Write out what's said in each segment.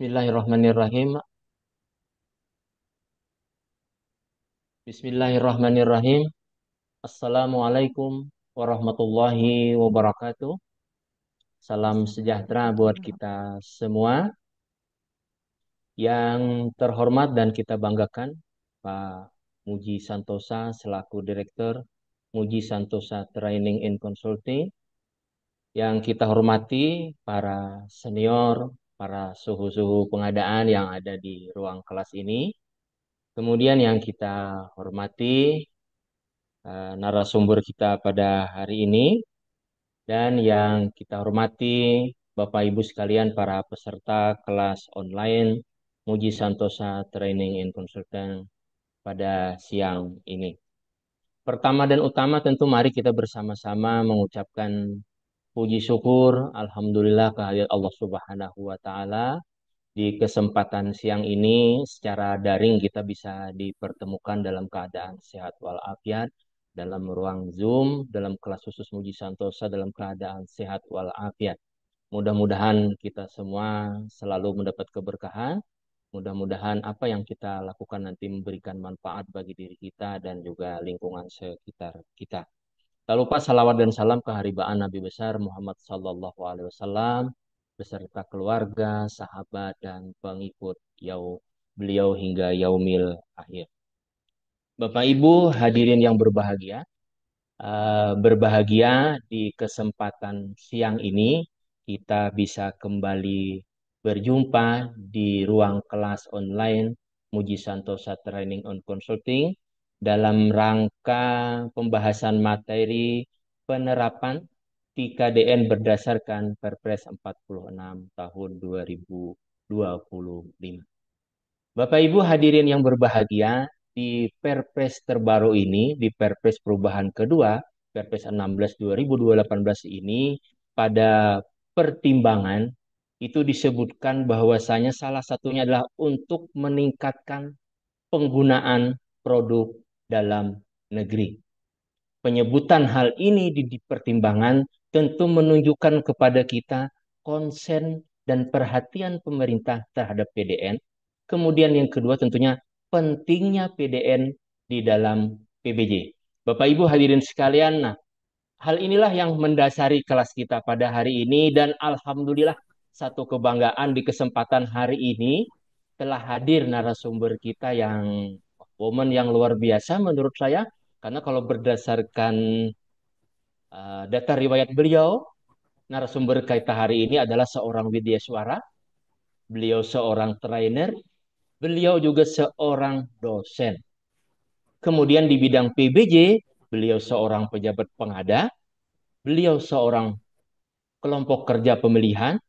Bismillahirrahmanirrahim. Bismillahirrahmanirrahim. Assalamualaikum warahmatullahi wabarakatuh. Salam sejahtera buat kita semua. Yang terhormat dan kita banggakan, Pak Muji Santosa selaku Direktur Muji Santosa Training and Consulting. Yang kita hormati para senior, para suhu-suhu pengadaan yang ada di ruang kelas ini. Kemudian yang kita hormati narasumber kita pada hari ini, dan yang kita hormati Bapak Ibu sekalian para peserta kelas online Muji Santosa Training and Consultant pada siang ini. Pertama dan utama tentu mari kita bersama-sama mengucapkan puji syukur Alhamdulillah kehadirat Allah Subhanahu wa Ta'ala. Di kesempatan siang ini secara daring kita bisa dipertemukan dalam keadaan sehat walafiat, dalam ruang Zoom, dalam kelas khusus Muji Santosa dalam keadaan sehat walafiat. Mudah-mudahan kita semua selalu mendapat keberkahan. Mudah-mudahan apa yang kita lakukan nanti memberikan manfaat bagi diri kita dan juga lingkungan sekitar kita. Tak lupa salawat dan salam keharibaan Nabi besar Muhammad Sallallahu Alaihi Wasallam beserta keluarga, sahabat, dan pengikut beliau hingga yaumil akhir. Bapak Ibu hadirin yang berbahagia, berbahagia di kesempatan siang ini kita bisa kembali berjumpa di ruang kelas online Muji Santosa Training and Consulting dalam rangka pembahasan materi penerapan TKDN berdasarkan Perpres 46 tahun 2025. Bapak Ibu hadirin yang berbahagia, di Perpres terbaru ini, di Perpres perubahan kedua, Perpres 16 2018 ini, pada pertimbangan itu disebutkan bahwasanya salah satunya adalah untuk meningkatkan penggunaan produk dalam negeri. Penyebutan hal ini di pertimbangan tentu menunjukkan kepada kita konsen dan perhatian pemerintah terhadap PDN. Kemudian yang kedua tentunya pentingnya PDN di dalam PBJ. Bapak Ibu hadirin sekalian, nah hal inilah yang mendasari kelas kita pada hari ini, dan alhamdulillah satu kebanggaan di kesempatan hari ini telah hadir narasumber kita yang woman yang luar biasa menurut saya, karena kalau berdasarkan data riwayat beliau, narasumber kita hari ini adalah seorang widyaswara, beliau seorang trainer, beliau juga seorang dosen. Kemudian di bidang PBJ, beliau seorang pejabat pengada, beliau seorang kelompok kerja pemilihan,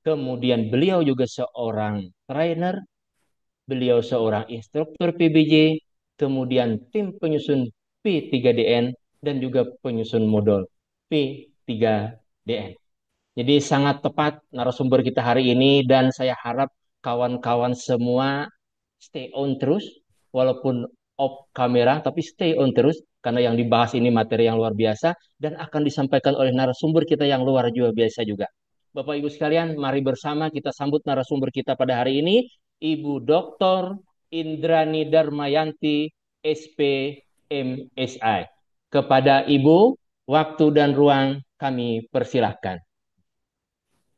kemudian beliau juga seorang trainer, beliau seorang instruktur PBJ, kemudian tim penyusun P3DN, dan juga penyusun modul P3DN. Jadi sangat tepat narasumber kita hari ini, dan saya harap kawan-kawan semua stay on terus, walaupun off kamera, tapi stay on terus, karena yang dibahas ini materi yang luar biasa, dan akan disampaikan oleh narasumber kita yang luar biasa juga. Bapak Ibu sekalian, mari bersama kita sambut narasumber kita pada hari ini, Ibu Dr. Indrani Darmayanti, SPMSI. Kepada Ibu, waktu dan ruang kami persilahkan.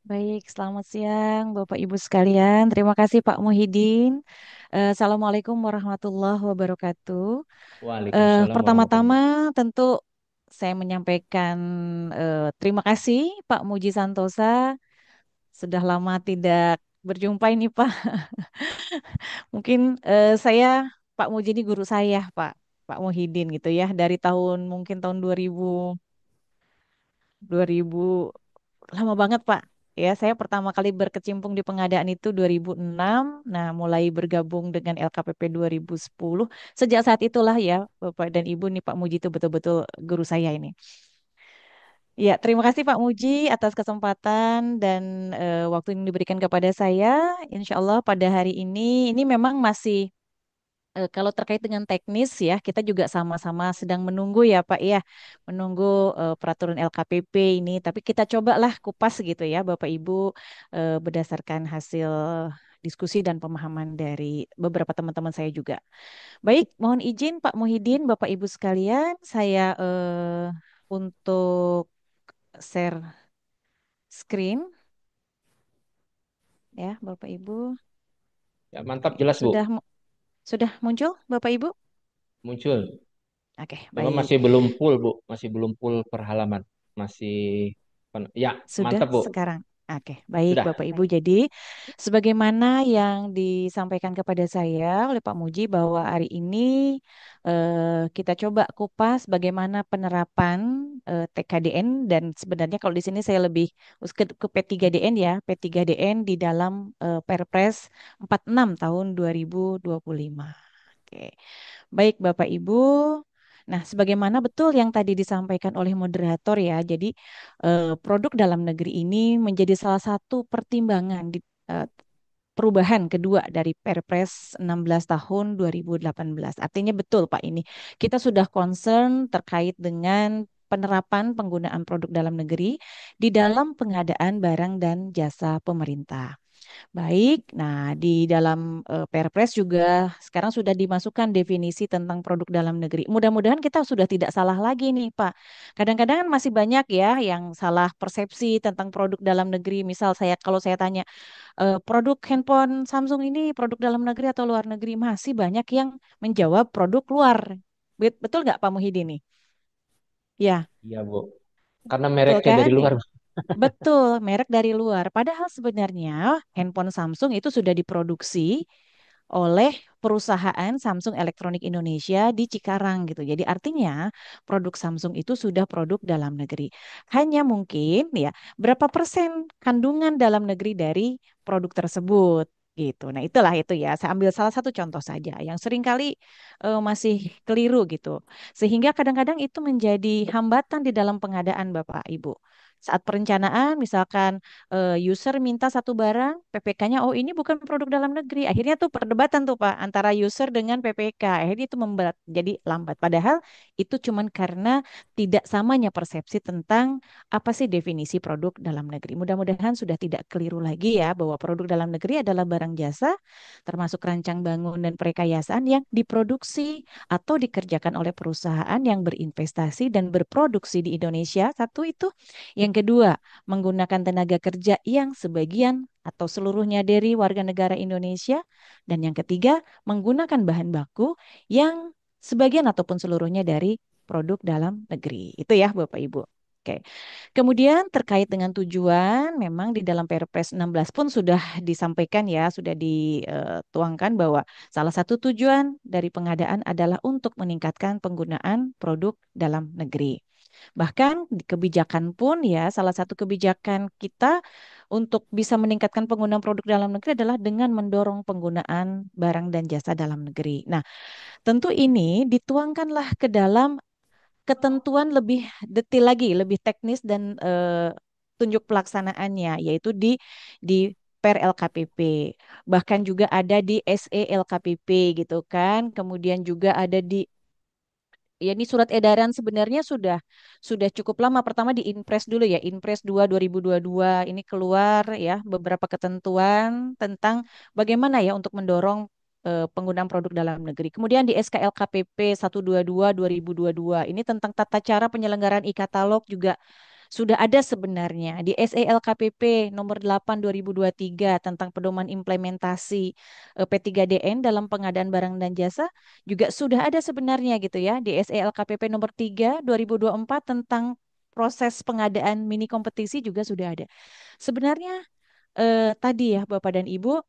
Baik, selamat siang Bapak Ibu sekalian. Terima kasih Pak Muhyiddin. Assalamualaikum warahmatullahi wabarakatuh. Waalaikumsalam Pertama-tama warahmatullahi. tentu saya menyampaikan terima kasih Pak Muji Santosa. Sudah lama tidak berjumpa ini Pak. Mungkin saya Pak Muji ini guru saya Pak Muhyiddin gitu ya. Dari tahun mungkin tahun 2000 lama banget, Pak. Ya, saya pertama kali berkecimpung di pengadaan itu 2006. Nah, mulai bergabung dengan LKPP 2010. Sejak saat itulah ya, Bapak dan Ibu nih Pak Muji itu betul-betul guru saya ini. Ya, terima kasih Pak Muji atas kesempatan dan waktu yang diberikan kepada saya. Insya Allah pada hari ini memang masih kalau terkait dengan teknis ya, kita juga sama-sama sedang menunggu ya Pak ya, menunggu peraturan LKPP ini. Tapi kita cobalah kupas gitu ya Bapak Ibu berdasarkan hasil diskusi dan pemahaman dari beberapa teman-teman saya juga. Baik, mohon izin Pak Muhyiddin, Bapak Ibu sekalian, saya untuk share screen ya, Bapak Ibu. Ya, mantap Oke, jelas Bu. sudah muncul Bapak Ibu? Muncul. Oke, Cuma baik. masih belum full Bu, masih belum full per halaman. Masih ya, Sudah mantap Bu. sekarang. Oke, baik Sudah. Bapak Ibu. Jadi, sebagaimana yang disampaikan kepada saya oleh Pak Muji bahwa hari ini kita coba kupas bagaimana penerapan TKDN dan sebenarnya kalau di sini saya lebih ke P3DN ya, P3DN di dalam Perpres 46 tahun 2025. Oke. Baik, Bapak Ibu. Nah, sebagaimana betul yang tadi disampaikan oleh moderator ya, jadi produk dalam negeri ini menjadi salah satu pertimbangan di perubahan kedua dari Perpres 16 tahun 2018. Artinya betul Pak ini, kita sudah concern terkait dengan penerapan penggunaan produk dalam negeri di dalam pengadaan barang dan jasa pemerintah. Baik, nah di dalam Perpres juga sekarang sudah dimasukkan definisi tentang produk dalam negeri. Mudah-mudahan kita sudah tidak salah lagi nih, Pak. Kadang-kadang kan masih banyak ya yang salah persepsi tentang produk dalam negeri. Misal kalau saya tanya, produk handphone Samsung ini produk dalam negeri atau luar negeri, masih banyak yang menjawab produk luar. Betul nggak Pak Muhyiddin nih? Ya, Iya Bu. Karena betul mereknya kan? dari luar. Betul, merek dari luar. Padahal sebenarnya handphone Samsung itu sudah diproduksi oleh perusahaan Samsung Elektronik Indonesia di Cikarang gitu. Jadi artinya produk Samsung itu sudah produk dalam negeri. Hanya mungkin ya berapa persen kandungan dalam negeri dari produk tersebut gitu. Nah, itulah itu ya. Saya ambil salah satu contoh saja yang seringkali masih keliru gitu. Sehingga kadang-kadang itu menjadi hambatan di dalam pengadaan Bapak Ibu. Saat perencanaan, misalkan user minta satu barang, PPK-nya, oh ini bukan produk dalam negeri. Akhirnya tuh perdebatan tuh Pak antara user dengan PPK. Akhirnya itu memberat, jadi lambat. Padahal itu cuman karena tidak samanya persepsi tentang apa sih definisi produk dalam negeri. Mudah-mudahan sudah tidak keliru lagi ya bahwa produk dalam negeri adalah barang jasa termasuk rancang bangun dan perkayasaan yang diproduksi atau dikerjakan oleh perusahaan yang berinvestasi dan berproduksi di Indonesia. Satu itu. Yang kedua, menggunakan tenaga kerja yang sebagian atau seluruhnya dari warga negara Indonesia. Dan yang ketiga, menggunakan bahan baku yang sebagian ataupun seluruhnya dari produk dalam negeri. Itu ya Bapak Ibu. Oke. Kemudian terkait dengan tujuan, memang di dalam Perpres 16 pun sudah disampaikan ya, sudah dituangkan bahwa salah satu tujuan dari pengadaan adalah untuk meningkatkan penggunaan produk dalam negeri. Bahkan di kebijakan pun ya, salah satu kebijakan kita untuk bisa meningkatkan penggunaan produk dalam negeri adalah dengan mendorong penggunaan barang dan jasa dalam negeri. Nah, tentu ini dituangkanlah ke dalam ketentuan lebih detail lagi, lebih teknis dan tunjuk pelaksanaannya, yaitu di Per LKPP. Bahkan juga ada di SE LKPP gitu kan. Kemudian juga ada di ya ini surat edaran sebenarnya sudah cukup lama. Pertama di Inpres dulu ya, Inpres 2 2022 ini keluar ya beberapa ketentuan tentang bagaimana ya untuk mendorong penggunaan produk dalam negeri. Kemudian di SKLKPP 122 2022 ini tentang tata cara penyelenggaraan e-katalog juga sudah ada sebenarnya di SELKPP nomor 8 2023 tentang pedoman implementasi P3DN dalam pengadaan barang dan jasa juga sudah ada sebenarnya gitu ya di SELKPP nomor 3 2024 tentang proses pengadaan mini kompetisi juga sudah ada. Sebenarnya tadi ya Bapak dan Ibu,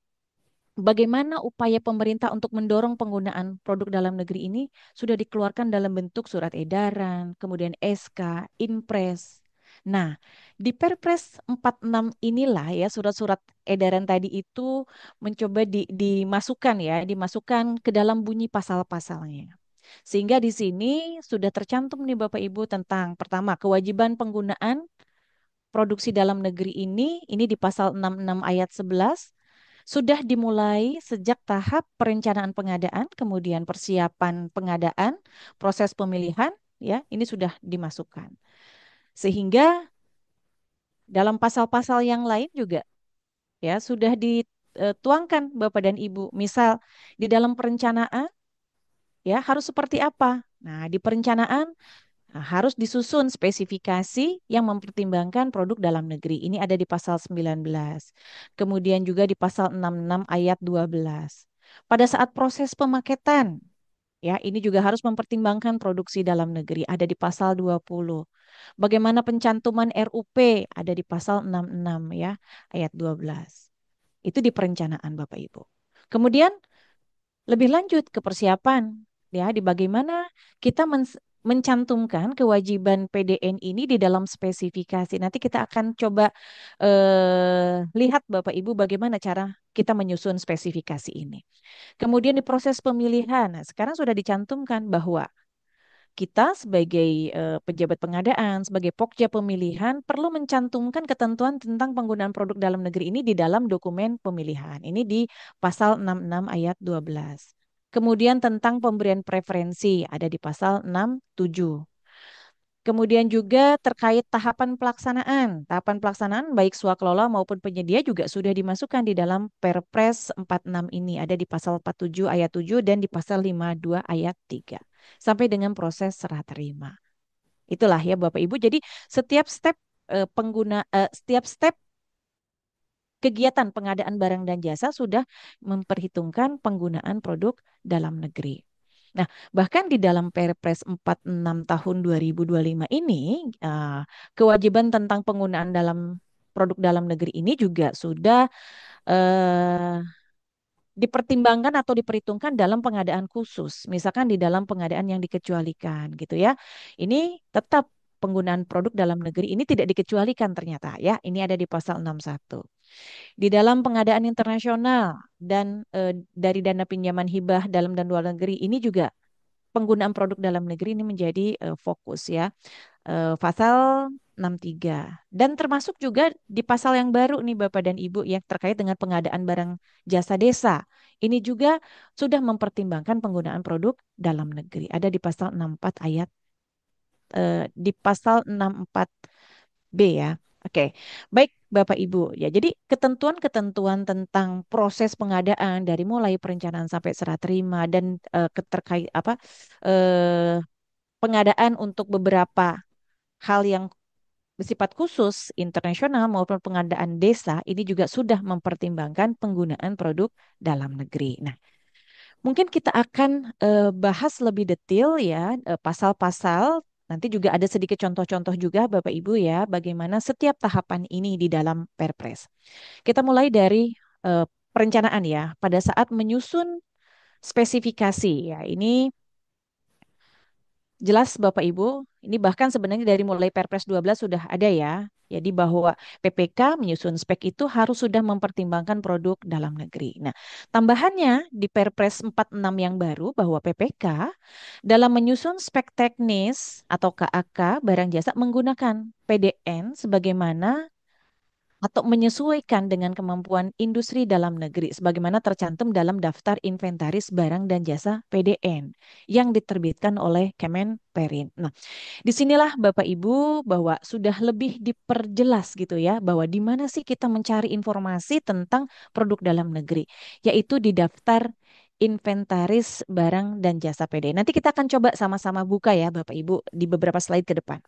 bagaimana upaya pemerintah untuk mendorong penggunaan produk dalam negeri ini sudah dikeluarkan dalam bentuk surat edaran, kemudian SK, Inpres. Nah, di Perpres 46 inilah ya surat-surat edaran tadi itu mencoba dimasukkan ya, dimasukkan ke dalam bunyi pasal-pasalnya. Sehingga di sini sudah tercantum nih Bapak Ibu tentang pertama kewajiban penggunaan produksi dalam negeri ini di pasal 66 ayat 11 sudah dimulai sejak tahap perencanaan pengadaan, kemudian persiapan pengadaan, proses pemilihan, ya, ini sudah dimasukkan. Sehingga dalam pasal-pasal yang lain juga ya sudah tuangkan Bapak dan Ibu. Misal di dalam perencanaan ya harus seperti apa? Nah, di perencanaan harus disusun spesifikasi yang mempertimbangkan produk dalam negeri. Ini ada di pasal 19. Kemudian juga di pasal 66 ayat 12. Pada saat proses pemaketan, ya, ini juga harus mempertimbangkan produksi dalam negeri. Ada di pasal 20. Bagaimana pencantuman RUP? Ada di pasal 66 ya, ayat 12. Itu di perencanaan Bapak Ibu. Kemudian lebih lanjut ke persiapan, ya, di bagaimana kita mencantumkan kewajiban PDN ini di dalam spesifikasi. Nanti kita akan coba lihat Bapak Ibu bagaimana cara kita menyusun spesifikasi ini. Kemudian di proses pemilihan, nah, sekarang sudah dicantumkan bahwa kita sebagai pejabat pengadaan, sebagai pokja pemilihan perlu mencantumkan ketentuan tentang penggunaan produk dalam negeri ini di dalam dokumen pemilihan. Ini di pasal 66 ayat 12. Kemudian tentang pemberian preferensi ada di pasal 67. Kemudian juga terkait tahapan pelaksanaan. Tahapan pelaksanaan baik swakelola maupun penyedia juga sudah dimasukkan di dalam Perpres 46 ini. Ada di pasal 47 ayat 7 dan di pasal 52 ayat 3. Sampai dengan proses serah terima. Itulah ya Bapak Ibu. Jadi setiap step setiap step kegiatan pengadaan barang dan jasa sudah memperhitungkan penggunaan produk dalam negeri. Nah, bahkan di dalam Perpres 46 tahun 2025 ini, kewajiban tentang penggunaan dalam produk dalam negeri ini juga sudah eh, dipertimbangkan atau diperhitungkan dalam pengadaan khusus, misalkan di dalam pengadaan yang dikecualikan gitu ya. Ini tetap penggunaan produk dalam negeri ini tidak dikecualikan ternyata ya. Ini ada di pasal 61. Di dalam pengadaan internasional dan dari dana pinjaman hibah dalam dan luar negeri ini juga penggunaan produk dalam negeri ini menjadi fokus ya. Pasal 63. Dan termasuk juga di pasal yang baru nih Bapak dan Ibu yang terkait dengan pengadaan barang jasa desa. Ini juga sudah mempertimbangkan penggunaan produk dalam negeri. Ada di pasal 64 ayat di pasal 64B ya. Oke, baik Bapak Ibu. Ya, jadi ketentuan-ketentuan tentang proses pengadaan dari mulai perencanaan sampai serah terima dan terkait apa eh, pengadaan untuk beberapa hal yang bersifat khusus internasional maupun pengadaan desa ini juga sudah mempertimbangkan penggunaan produk dalam negeri. Nah, mungkin kita akan bahas lebih detail ya pasal-pasal. Nanti juga ada sedikit contoh-contoh juga Bapak Ibu ya bagaimana setiap tahapan ini di dalam Perpres. Kita mulai dari perencanaan ya pada saat menyusun spesifikasi ya. Ini jelas Bapak Ibu, ini bahkan sebenarnya dari mulai Perpres 12 sudah ada ya. Jadi bahwa PPK menyusun spek itu harus sudah mempertimbangkan produk dalam negeri. Nah, tambahannya di Perpres 46 yang baru bahwa PPK dalam menyusun spek teknis atau KAK barang jasa menggunakan PDN sebagaimana atau menyesuaikan dengan kemampuan industri dalam negeri sebagaimana tercantum dalam daftar inventaris barang dan jasa PDN yang diterbitkan oleh Kemenperin. Nah, disinilah Bapak Ibu bahwa sudah lebih diperjelas gitu ya bahwa di mana sih kita mencari informasi tentang produk dalam negeri, yaitu di daftar inventaris barang dan jasa PDN. Nanti kita akan coba sama-sama buka ya Bapak Ibu di beberapa slide ke depan.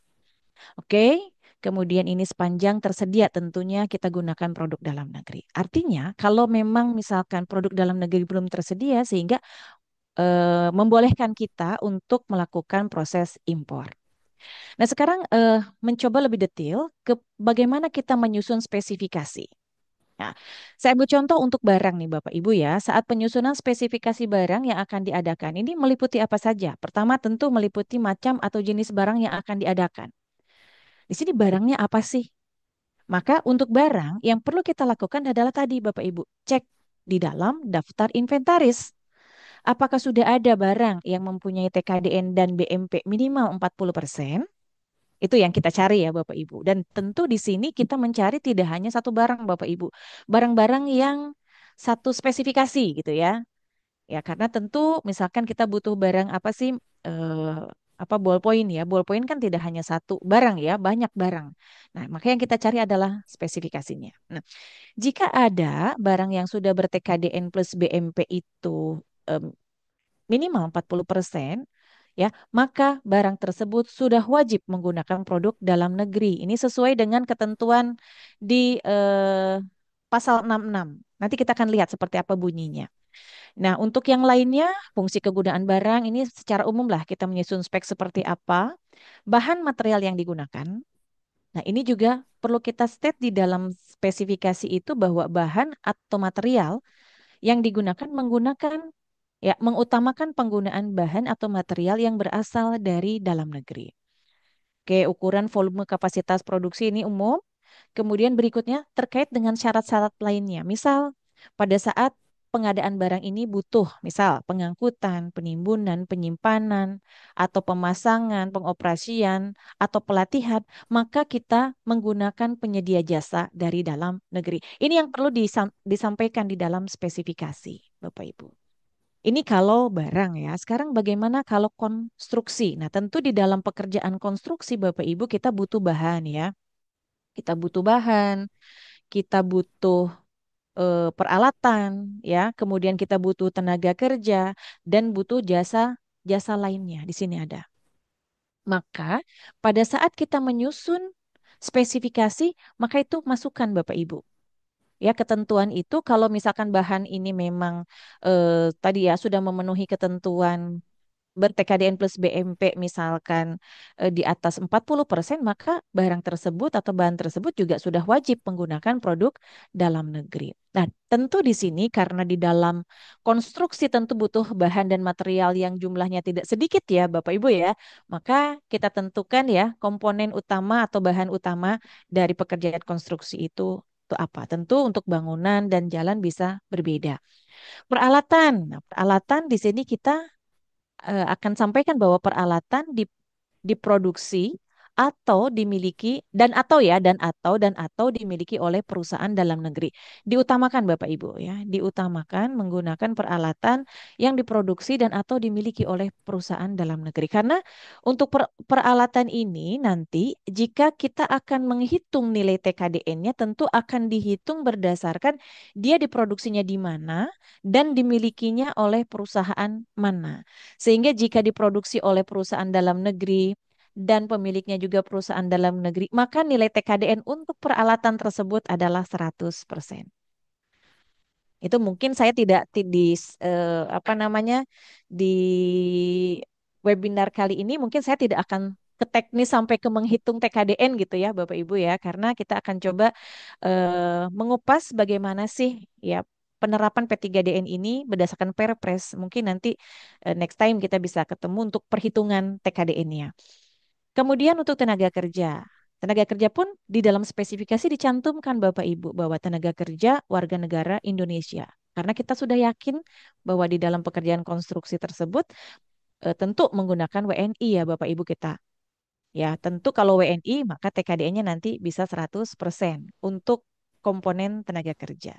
Oke, kemudian ini sepanjang tersedia tentunya kita gunakan produk dalam negeri. Artinya kalau memang misalkan produk dalam negeri belum tersedia sehingga membolehkan kita untuk melakukan proses impor. Nah, sekarang mencoba lebih detail ke bagaimana kita menyusun spesifikasi. Nah, saya ambil contoh untuk barang nih Bapak Ibu ya. Saat penyusunan spesifikasi barang yang akan diadakan ini meliputi apa saja? Pertama tentu meliputi macam atau jenis barang yang akan diadakan. Di sini barangnya apa sih? Maka untuk barang yang perlu kita lakukan adalah tadi Bapak Ibu, cek di dalam daftar inventaris. Apakah sudah ada barang yang mempunyai TKDN dan BMP minimal 40%? Itu yang kita cari ya Bapak Ibu. Dan tentu di sini kita mencari tidak hanya satu barang Bapak Ibu. Barang-barang yang satu spesifikasi gitu ya. Ya karena tentu misalkan kita butuh barang apa sih? apa ballpoint ya. Ballpoint kan tidak hanya satu barang ya, banyak barang. Nah, maka yang kita cari adalah spesifikasinya. Nah, jika ada barang yang sudah ber-TKDN plus BMP itu em, minimal 40%, ya, maka barang tersebut sudah wajib menggunakan produk dalam negeri. Ini sesuai dengan ketentuan di pasal 66. Nanti kita akan lihat seperti apa bunyinya. Nah, untuk yang lainnya, fungsi kegunaan barang ini secara umum lah kita menyusun spek seperti apa, bahan material yang digunakan. Nah, ini juga perlu kita state di dalam spesifikasi itu bahwa bahan atau material yang digunakan menggunakan ya mengutamakan penggunaan bahan atau material yang berasal dari dalam negeri. Oke, ukuran volume kapasitas produksi ini umum. Kemudian berikutnya terkait dengan syarat-syarat lainnya. Misal pada saat pengadaan barang ini butuh misal pengangkutan, penimbunan, penyimpanan, atau pemasangan, pengoperasian, atau pelatihan, maka kita menggunakan penyedia jasa dari dalam negeri. Ini yang perlu disampaikan di dalam spesifikasi, Bapak Ibu. Ini kalau barang ya. Sekarang bagaimana kalau konstruksi? Nah, tentu di dalam pekerjaan konstruksi Bapak Ibu kita butuh bahan ya. Kita butuh bahan, kita butuh peralatan ya, kemudian kita butuh tenaga kerja dan butuh jasa lainnya. Di sini ada. Maka pada saat kita menyusun spesifikasi, maka itu masukkan Bapak Ibu. Ya, ketentuan itu kalau misalkan bahan ini memang tadi ya sudah memenuhi ketentuan ber-TKDN plus BMP misalkan di atas 40%, maka barang tersebut atau bahan tersebut juga sudah wajib menggunakan produk dalam negeri. Nah, tentu di sini karena di dalam konstruksi tentu butuh bahan dan material yang jumlahnya tidak sedikit ya Bapak Ibu ya, maka kita tentukan ya komponen utama atau bahan utama dari pekerjaan konstruksi itu apa? Tentu untuk bangunan dan jalan bisa berbeda. Peralatan. Nah, peralatan di sini kita akan sampaikan bahwa peralatan diproduksi atau dimiliki dan atau dimiliki oleh perusahaan dalam negeri. Diutamakan Bapak Ibu ya, diutamakan menggunakan peralatan yang diproduksi dan atau dimiliki oleh perusahaan dalam negeri. Karena untuk peralatan ini nanti jika kita akan menghitung nilai TKDN-nya tentu akan dihitung berdasarkan dia diproduksinya di mana dan dimilikinya oleh perusahaan mana. Sehingga jika diproduksi oleh perusahaan dalam negeri dan pemiliknya juga perusahaan dalam negeri, maka nilai TKDN untuk peralatan tersebut adalah 100%. Itu mungkin saya tidak di apa namanya di webinar kali ini mungkin saya tidak akan ke teknis sampai ke menghitung TKDN gitu ya Bapak Ibu ya, karena kita akan coba mengupas bagaimana sih ya penerapan P3DN ini berdasarkan Perpres. Mungkin nanti next time kita bisa ketemu untuk perhitungan TKDN-nya. Kemudian untuk tenaga kerja. Tenaga kerja pun di dalam spesifikasi dicantumkan Bapak Ibu bahwa tenaga kerja warga negara Indonesia. Karena kita sudah yakin bahwa di dalam pekerjaan konstruksi tersebut tentu menggunakan WNI ya Bapak Ibu kita. Ya, tentu kalau WNI maka TKDN-nya nanti bisa 100% untuk komponen tenaga kerja.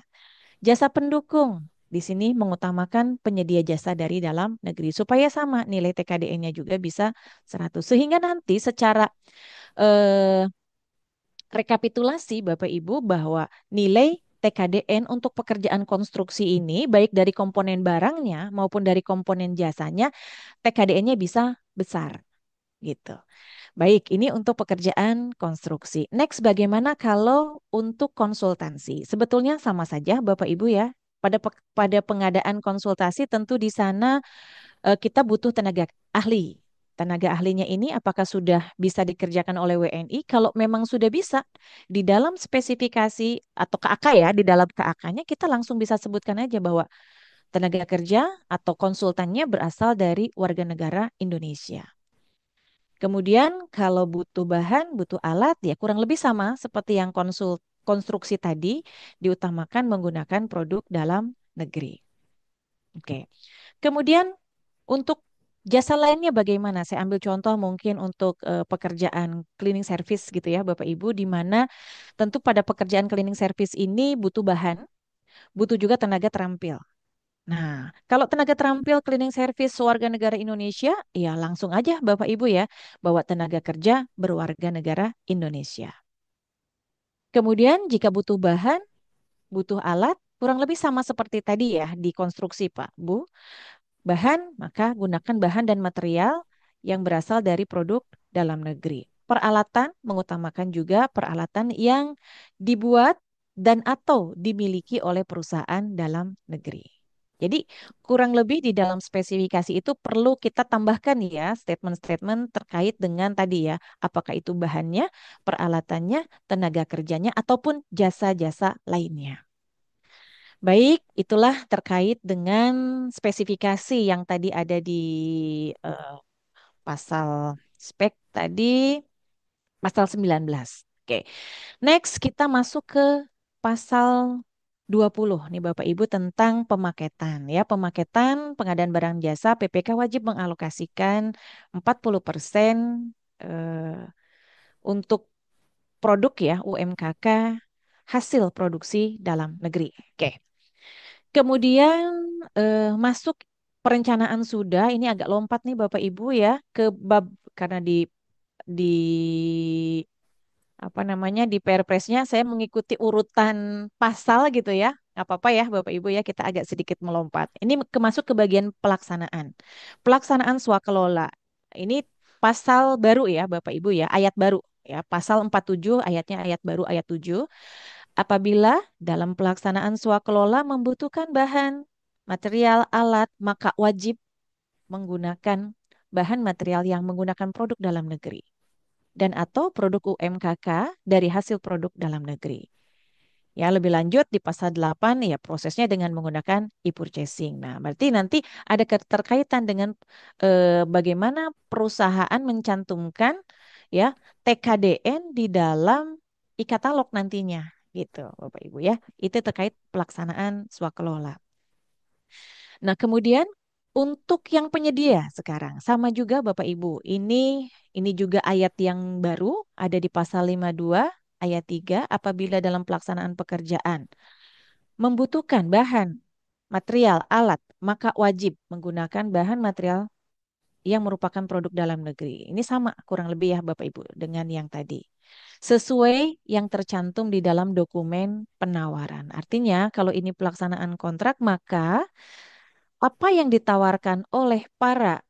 Jasa pendukung. Di sini mengutamakan penyedia jasa dari dalam negeri supaya sama nilai TKDN-nya juga bisa 100. Sehingga nanti secara eh, rekapitulasi Bapak Ibu bahwa nilai TKDN untuk pekerjaan konstruksi ini baik dari komponen barangnya maupun dari komponen jasanya TKDN-nya bisa besar gitu. Baik, ini untuk pekerjaan konstruksi. Next, bagaimana kalau untuk konsultansi? Sebetulnya sama saja Bapak Ibu ya. Pada pengadaan konsultasi tentu di sana kita butuh tenaga ahli. Tenaga ahlinya ini apakah sudah bisa dikerjakan oleh WNI? Kalau memang sudah bisa, di dalam spesifikasi atau KAK ya, di dalam KAK-nya kita langsung bisa sebutkan aja bahwa tenaga kerja atau konsultannya berasal dari warga negara Indonesia. Kemudian kalau butuh bahan, butuh alat, ya kurang lebih sama seperti yang konstruksi tadi, diutamakan menggunakan produk dalam negeri. Oke. Kemudian untuk jasa lainnya bagaimana? Saya ambil contoh mungkin untuk pekerjaan cleaning service gitu ya Bapak Ibu, di mana tentu pada pekerjaan cleaning service ini butuh bahan, butuh juga tenaga terampil. Nah, kalau tenaga terampil cleaning service warga negara Indonesia, ya langsung aja Bapak Ibu ya, bawa tenaga kerja berwarga negara Indonesia. Kemudian jika butuh bahan, butuh alat, kurang lebih sama seperti tadi ya di konstruksi Pak, Bu. Bahan, maka gunakan bahan dan material yang berasal dari produk dalam negeri. Peralatan, mengutamakan juga peralatan yang dibuat dan atau dimiliki oleh perusahaan dalam negeri. Jadi kurang lebih di dalam spesifikasi itu perlu kita tambahkan ya statement-statement terkait dengan tadi ya, apakah itu bahannya, peralatannya, tenaga kerjanya, ataupun jasa-jasa lainnya. Baik, itulah terkait dengan spesifikasi yang tadi ada di eh, pasal spek tadi, pasal 19. Oke, next kita masuk ke pasal 20 nih Bapak Ibu tentang pemaketan ya. Pemaketan pengadaan barang jasa PPK wajib mengalokasikan 40% eh, untuk produk ya UMKK hasil produksi dalam negeri. Oke. Kemudian masuk perencanaan sudah, ini agak lompat nih Bapak Ibu ya ke bab karena di apa namanya di Perpresnya saya mengikuti urutan pasal gitu ya. Nggak apa-apa ya Bapak Ibu ya kita agak sedikit melompat. Ini masuk ke bagian pelaksanaan. Pelaksanaan swakelola. Ini pasal baru ya Bapak Ibu ya, ayat baru ya. Pasal 47 ayatnya ayat baru ayat 7. Apabila dalam pelaksanaan swakelola membutuhkan bahan, material, alat, maka wajib menggunakan bahan material yang menggunakan produk dalam negeri dan atau produk UMKK dari hasil produk dalam negeri. Ya, lebih lanjut di pasal 8 ya prosesnya dengan menggunakan e-purchasing. Nah, berarti nanti ada keterkaitan dengan bagaimana perusahaan mencantumkan ya TKDN di dalam e-katalog nantinya gitu, Bapak Ibu ya. Itu terkait pelaksanaan swakelola. Nah, kemudian untuk yang penyedia sekarang sama juga Bapak Ibu. Ini juga ayat yang baru ada di pasal 52 ayat 3 apabila dalam pelaksanaan pekerjaan membutuhkan bahan, material, alat, maka wajib menggunakan bahan material yang merupakan produk dalam negeri. Ini sama kurang lebih ya Bapak Ibu dengan yang tadi. Sesuai yang tercantum di dalam dokumen penawaran. Artinya kalau ini pelaksanaan kontrak maka apa yang ditawarkan oleh para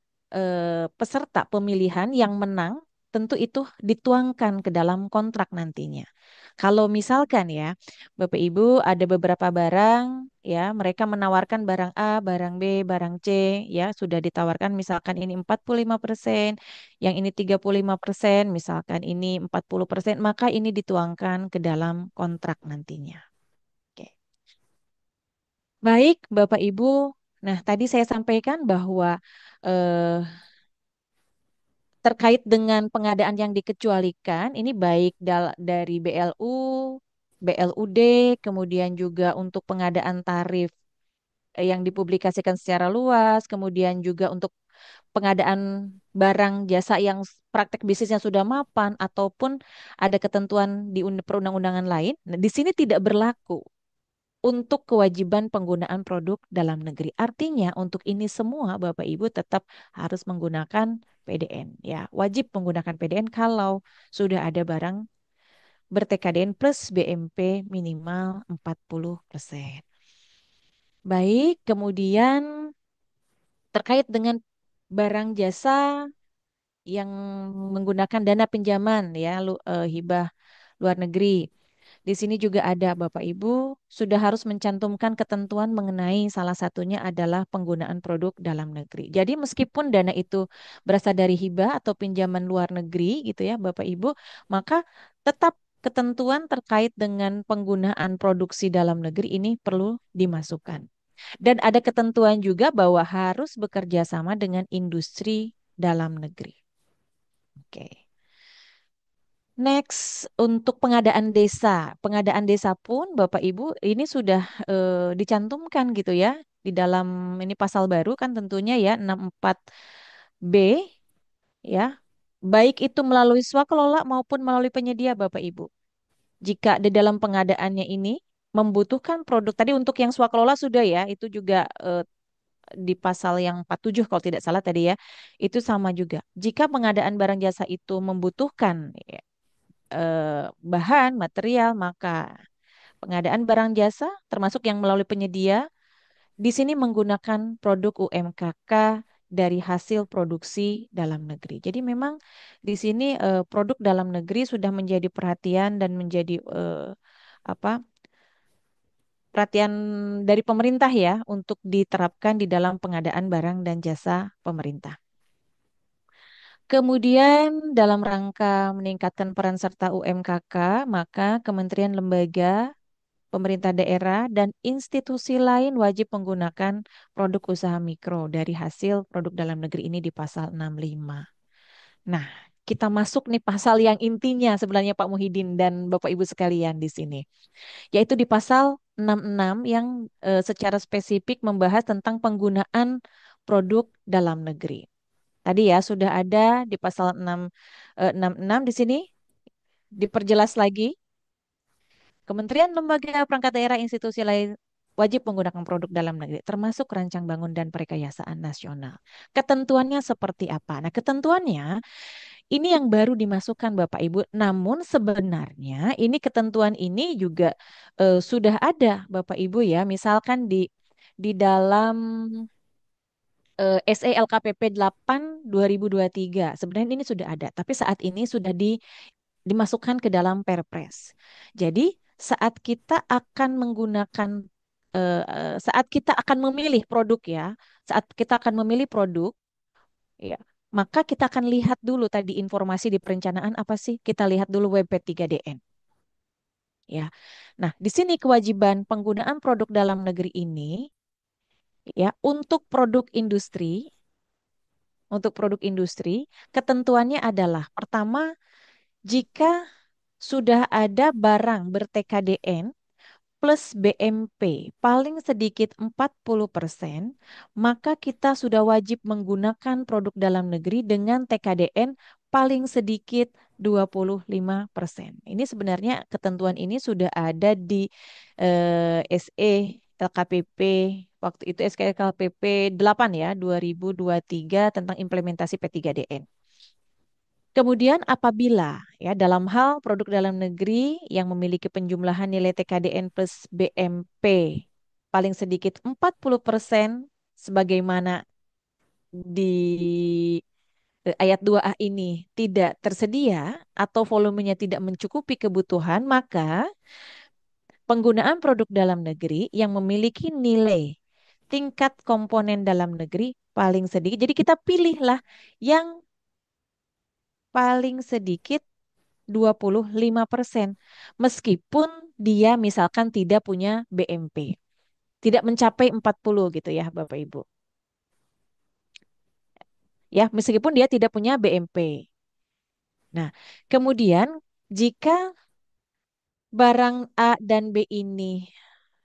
peserta pemilihan yang menang, tentu itu dituangkan ke dalam kontrak nantinya. Kalau misalkan ya, Bapak Ibu ada beberapa barang, ya mereka menawarkan barang A, barang B, barang C, ya sudah ditawarkan misalkan ini 45%, yang ini 35%, misalkan ini 40%, maka ini dituangkan ke dalam kontrak nantinya. Oke. Baik, Bapak Ibu. Nah, tadi saya sampaikan bahwa eh, terkait dengan pengadaan yang dikecualikan, ini baik dari BLU, BLUD, kemudian juga untuk pengadaan tarif yang dipublikasikan secara luas, kemudian juga untuk pengadaan barang jasa yang praktek bisnisnya sudah mapan, ataupun ada ketentuan di perundang-undangan lain. Nah, di sini tidak berlaku untuk kewajiban penggunaan produk dalam negeri. Artinya untuk ini semua Bapak Ibu tetap harus menggunakan PDN ya. Wajib menggunakan PDN kalau sudah ada barang ber-TKDN plus BMP minimal 40%. Baik, kemudian terkait dengan barang jasa yang menggunakan dana pinjaman ya, hibah luar negeri. Di sini juga ada Bapak Ibu sudah harus mencantumkan ketentuan mengenai salah satunya adalah penggunaan produk dalam negeri. Jadi meskipun dana itu berasal dari hibah atau pinjaman luar negeri gitu ya Bapak Ibu, maka tetap ketentuan terkait dengan penggunaan produksi dalam negeri ini perlu dimasukkan. Dan ada ketentuan juga bahwa harus bekerja sama dengan industri dalam negeri. Oke. Next, untuk pengadaan desa. Pengadaan desa pun Bapak Ibu ini sudah dicantumkan gitu ya di dalam ini pasal baru kan tentunya ya 64B ya. Baik itu melalui swakelola maupun melalui penyedia Bapak Ibu. Jika di dalam pengadaannya ini membutuhkan produk tadi untuk yang swakelola sudah ya, itu juga di pasal yang 47 kalau tidak salah tadi ya, itu sama juga. Jika pengadaan barang jasa itu membutuhkan ya, bahan material, maka pengadaan barang jasa termasuk yang melalui penyedia di sini menggunakan produk UMKK dari hasil produksi dalam negeri. Jadi memang di sini produk dalam negeri sudah menjadi perhatian dan menjadi apa perhatian dari pemerintah ya untuk diterapkan di dalam pengadaan barang dan jasa pemerintah. Kemudian dalam rangka meningkatkan peran serta UMKK, maka kementerian lembaga, pemerintah daerah, dan institusi lain wajib menggunakan produk usaha mikro dari hasil produk dalam negeri ini di pasal 65. Nah, kita masuk nih pasal yang intinya sebenarnya Pak Muhyiddin dan Bapak Ibu sekalian di sini, yaitu di pasal 66 yang secara spesifik membahas tentang penggunaan produk dalam negeri. Tadi ya sudah ada di pasal 66 di sini diperjelas lagi. Kementerian, lembaga, perangkat daerah, institusi lain wajib menggunakan produk dalam negeri, termasuk rancang bangun dan perkayasaan nasional. Ketentuannya seperti apa? Nah, ketentuannya ini yang baru dimasukkan Bapak Ibu. Namun sebenarnya ini ketentuan ini juga sudah ada Bapak Ibu ya. Misalkan di dalam SE LKPP 8 2023. Sebenarnya ini sudah ada, tapi saat ini sudah dimasukkan ke dalam Perpres. Jadi saat kita akan menggunakan saat kita akan memilih produk ya, saat kita akan memilih produk ya, maka kita akan lihat dulu tadi informasi di perencanaan apa sih? Kita lihat dulu WP3DN ya. Nah, di sini kewajiban penggunaan produk dalam negeri ini ya untuk produk industri, ketentuannya adalah pertama, jika sudah ada barang ber-TKDN plus BMP paling sedikit 40%, maka kita sudah wajib menggunakan produk dalam negeri dengan TKDN paling sedikit 25%. Ini sebenarnya ketentuan ini sudah ada di SE LKPP waktu itu SK LKPP 8 ya 2023 tentang implementasi P3DN. Kemudian apabila ya dalam hal produk dalam negeri yang memiliki penjumlahan nilai TKDN plus BMP paling sedikit 40% sebagaimana di ayat 2A ini tidak tersedia atau volumenya tidak mencukupi kebutuhan, maka penggunaan produk dalam negeri yang memiliki nilai tingkat komponen dalam negeri paling sedikit. Jadi kita pilihlah yang paling sedikit 25%. Meskipun dia misalkan tidak punya BMP. Tidak mencapai 40 gitu ya Bapak Ibu. Ya, meskipun dia tidak punya BMP. Nah, kemudian jika barang A dan B ini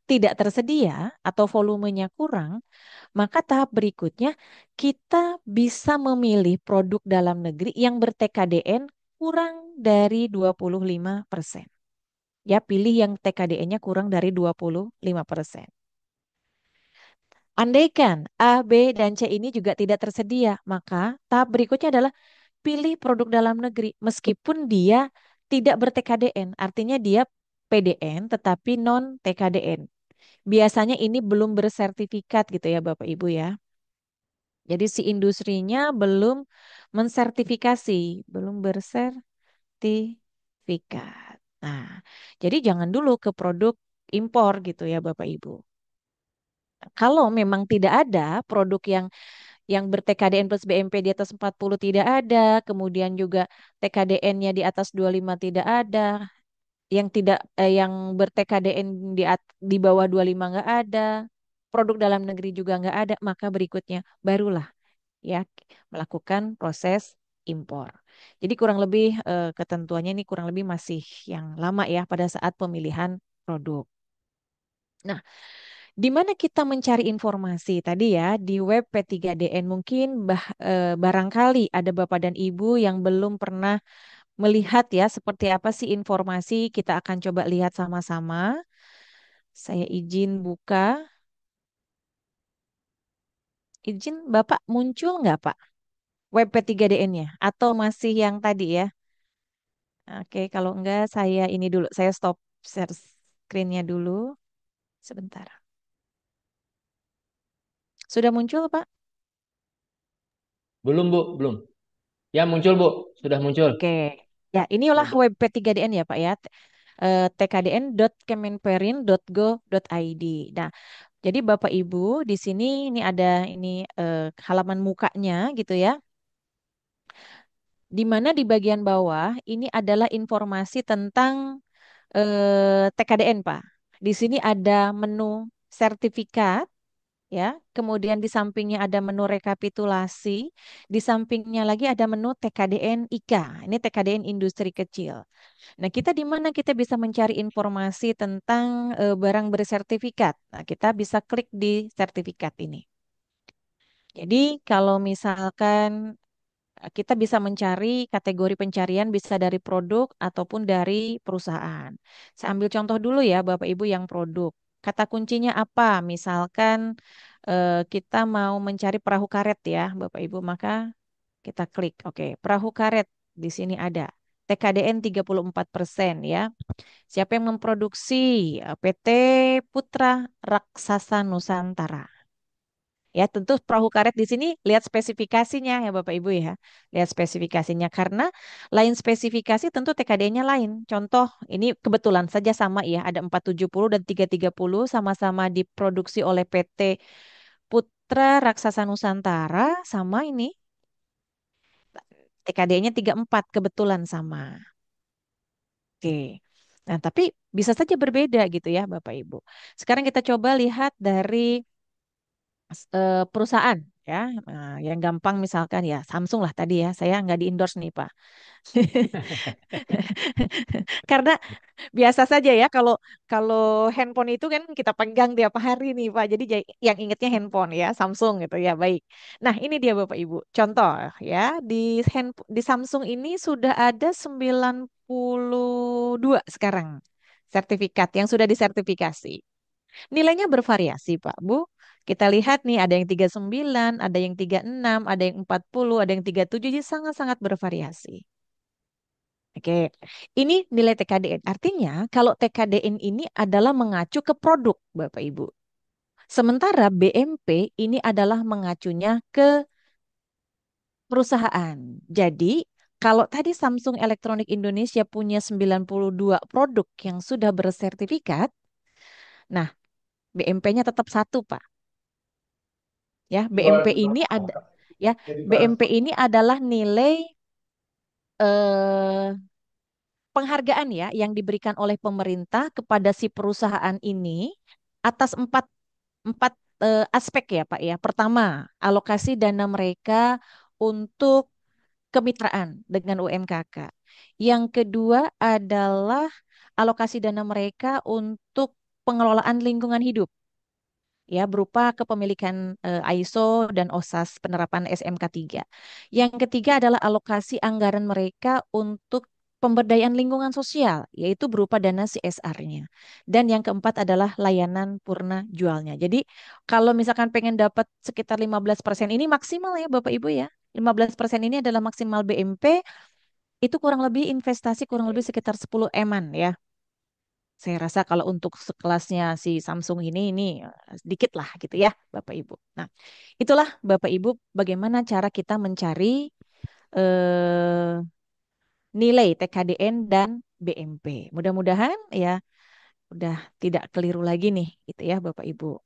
tidak tersedia atau volumenya kurang, maka tahap berikutnya kita bisa memilih produk dalam negeri yang ber-TKDN kurang dari 25%. Ya, pilih yang TKDN-nya kurang dari 25%. Andaikan A, B, dan C ini juga tidak tersedia, maka tahap berikutnya adalah pilih produk dalam negeri meskipun dia tidak ber-TKDN. Artinya dia PDN tetapi non TKDN. Biasanya ini belum bersertifikat gitu ya Bapak Ibu ya. Jadi si industrinya belum mensertifikasi, belum bersertifikat. Nah, jadi jangan dulu ke produk impor gitu ya Bapak Ibu. Kalau memang tidak ada produk yang ber-TKDN plus BMP di atas 40 tidak ada, kemudian juga TKDN-nya di atas 25 tidak ada, yang ber-TKDN di bawah 25 nggak ada, produk dalam negeri juga nggak ada, maka berikutnya barulah ya melakukan proses impor. Jadi kurang lebih ketentuannya ini kurang lebih masih yang lama ya pada saat pemilihan produk. Nah, di mana kita mencari informasi tadi ya di web P3DN mungkin barangkali ada Bapak dan Ibu yang belum pernah melihat ya seperti apa sih informasi kita akan coba lihat sama-sama. Saya izin buka. Izin Bapak muncul nggak Pak? Web P3DN-nya atau masih yang tadi ya? Oke, kalau enggak saya ini dulu, saya stop share screen-nya dulu sebentar. Sudah muncul, Pak? Belum, Bu, belum. Ya, muncul, Bu. Sudah muncul. Oke. Ya, inilah web P3DN ya, Pak ya. tkdn.kemenperin.go.id. Nah, jadi Bapak Ibu di sini ini ada ini halaman mukanya gitu ya. Di mana di bagian bawah ini adalah informasi tentang TKDN, Pak. Di sini ada menu sertifikat ya. Kemudian di sampingnya ada menu rekapitulasi, di sampingnya lagi ada menu TKDN IK. Ini TKDN industri kecil. Nah, kita di mana kita bisa mencari informasi tentang barang bersertifikat. Nah, kita bisa klik di sertifikat ini. Jadi, kalau misalkan kita bisa mencari kategori pencarian bisa dari produk ataupun dari perusahaan. Saya ambil contoh dulu ya, Bapak Ibu yang produk. Kata kuncinya apa? Misalkan kita mau mencari perahu karet ya, Bapak Ibu, maka kita klik. Oke, perahu karet di sini ada. TKDN 34% ya. Siapa yang memproduksi? PT Putra Raksasa Nusantara. Ya, tentu perahu karet di sini lihat spesifikasinya ya Bapak Ibu ya. Lihat spesifikasinya karena lain spesifikasi tentu TKD-nya lain. Contoh, ini kebetulan saja sama ya, ada 470 dan 330 sama-sama diproduksi oleh PT Putra Raksasa Nusantara sama ini TKD-nya 34 kebetulan sama. Oke. Nah, tapi bisa saja berbeda gitu ya Bapak Ibu. Sekarang kita coba lihat dari perusahaan ya. Nah, yang gampang misalkan ya Samsung lah tadi ya. Saya nggak di endorse nih Pak. Karena biasa saja ya kalau kalau handphone itu kan kita pegang tiap hari nih Pak. Jadi yang ingetnya handphone ya Samsung gitu ya. Baik. Nah, ini dia Bapak Ibu. Contoh ya di Samsung ini sudah ada 92 sekarang sertifikat yang sudah disertifikasi. Nilainya bervariasi, Pak, Bu. Kita lihat nih ada yang 39, ada yang 36, ada yang 40, ada yang 37, jadi sangat-sangat bervariasi. Oke, ini nilai TKDN. Artinya kalau TKDN ini adalah mengacu ke produk, Bapak Ibu. Sementara BMP ini adalah mengacunya ke perusahaan. Jadi, kalau tadi Samsung Electronic Indonesia punya 92 produk yang sudah bersertifikat, nah BMP-nya tetap satu, Pak. Ya, BMP ini ada ya, BMP ini adalah nilai eh, penghargaan ya yang diberikan oleh pemerintah kepada si perusahaan ini atas empat aspek ya Pak ya. Pertama, alokasi dana mereka untuk kemitraan dengan UMKK. Yang kedua adalah alokasi dana mereka untuk pengelolaan lingkungan hidup ya berupa kepemilikan ISO dan OSAS penerapan SMK 3. Yang ketiga adalah alokasi anggaran mereka untuk pemberdayaan lingkungan sosial, yaitu berupa dana CSR-nya. Dan yang keempat adalah layanan purna jualnya. Jadi kalau misalkan pengen dapat sekitar 15% ini maksimal ya Bapak Ibu ya. 15% ini adalah maksimal BMP, itu kurang lebih investasi kurang lebih sekitar 10 eman ya. Saya rasa kalau untuk sekelasnya si Samsung ini sedikit lah gitu ya, Bapak Ibu. Nah, itulah Bapak Ibu bagaimana cara kita mencari eh, nilai TKDN dan BMP. Mudah-mudahan ya udah tidak keliru lagi nih, gitu ya Bapak Ibu.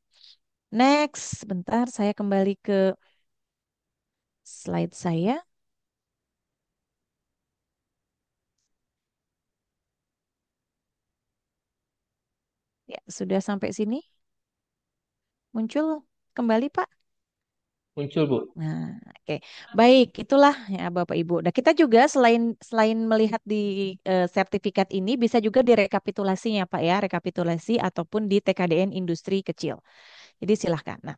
Next, sebentar saya kembali ke slide saya. Ya, sudah sampai sini. Muncul kembali, Pak. Muncul, Bu. Nah, oke. Baik, itulah ya Bapak Ibu. Nah, kita juga selain selain melihat di sertifikat ini bisa juga direkapitulasinya Pak ya, rekapitulasi ataupun di TKDN industri kecil. Jadi silahkan. Nah,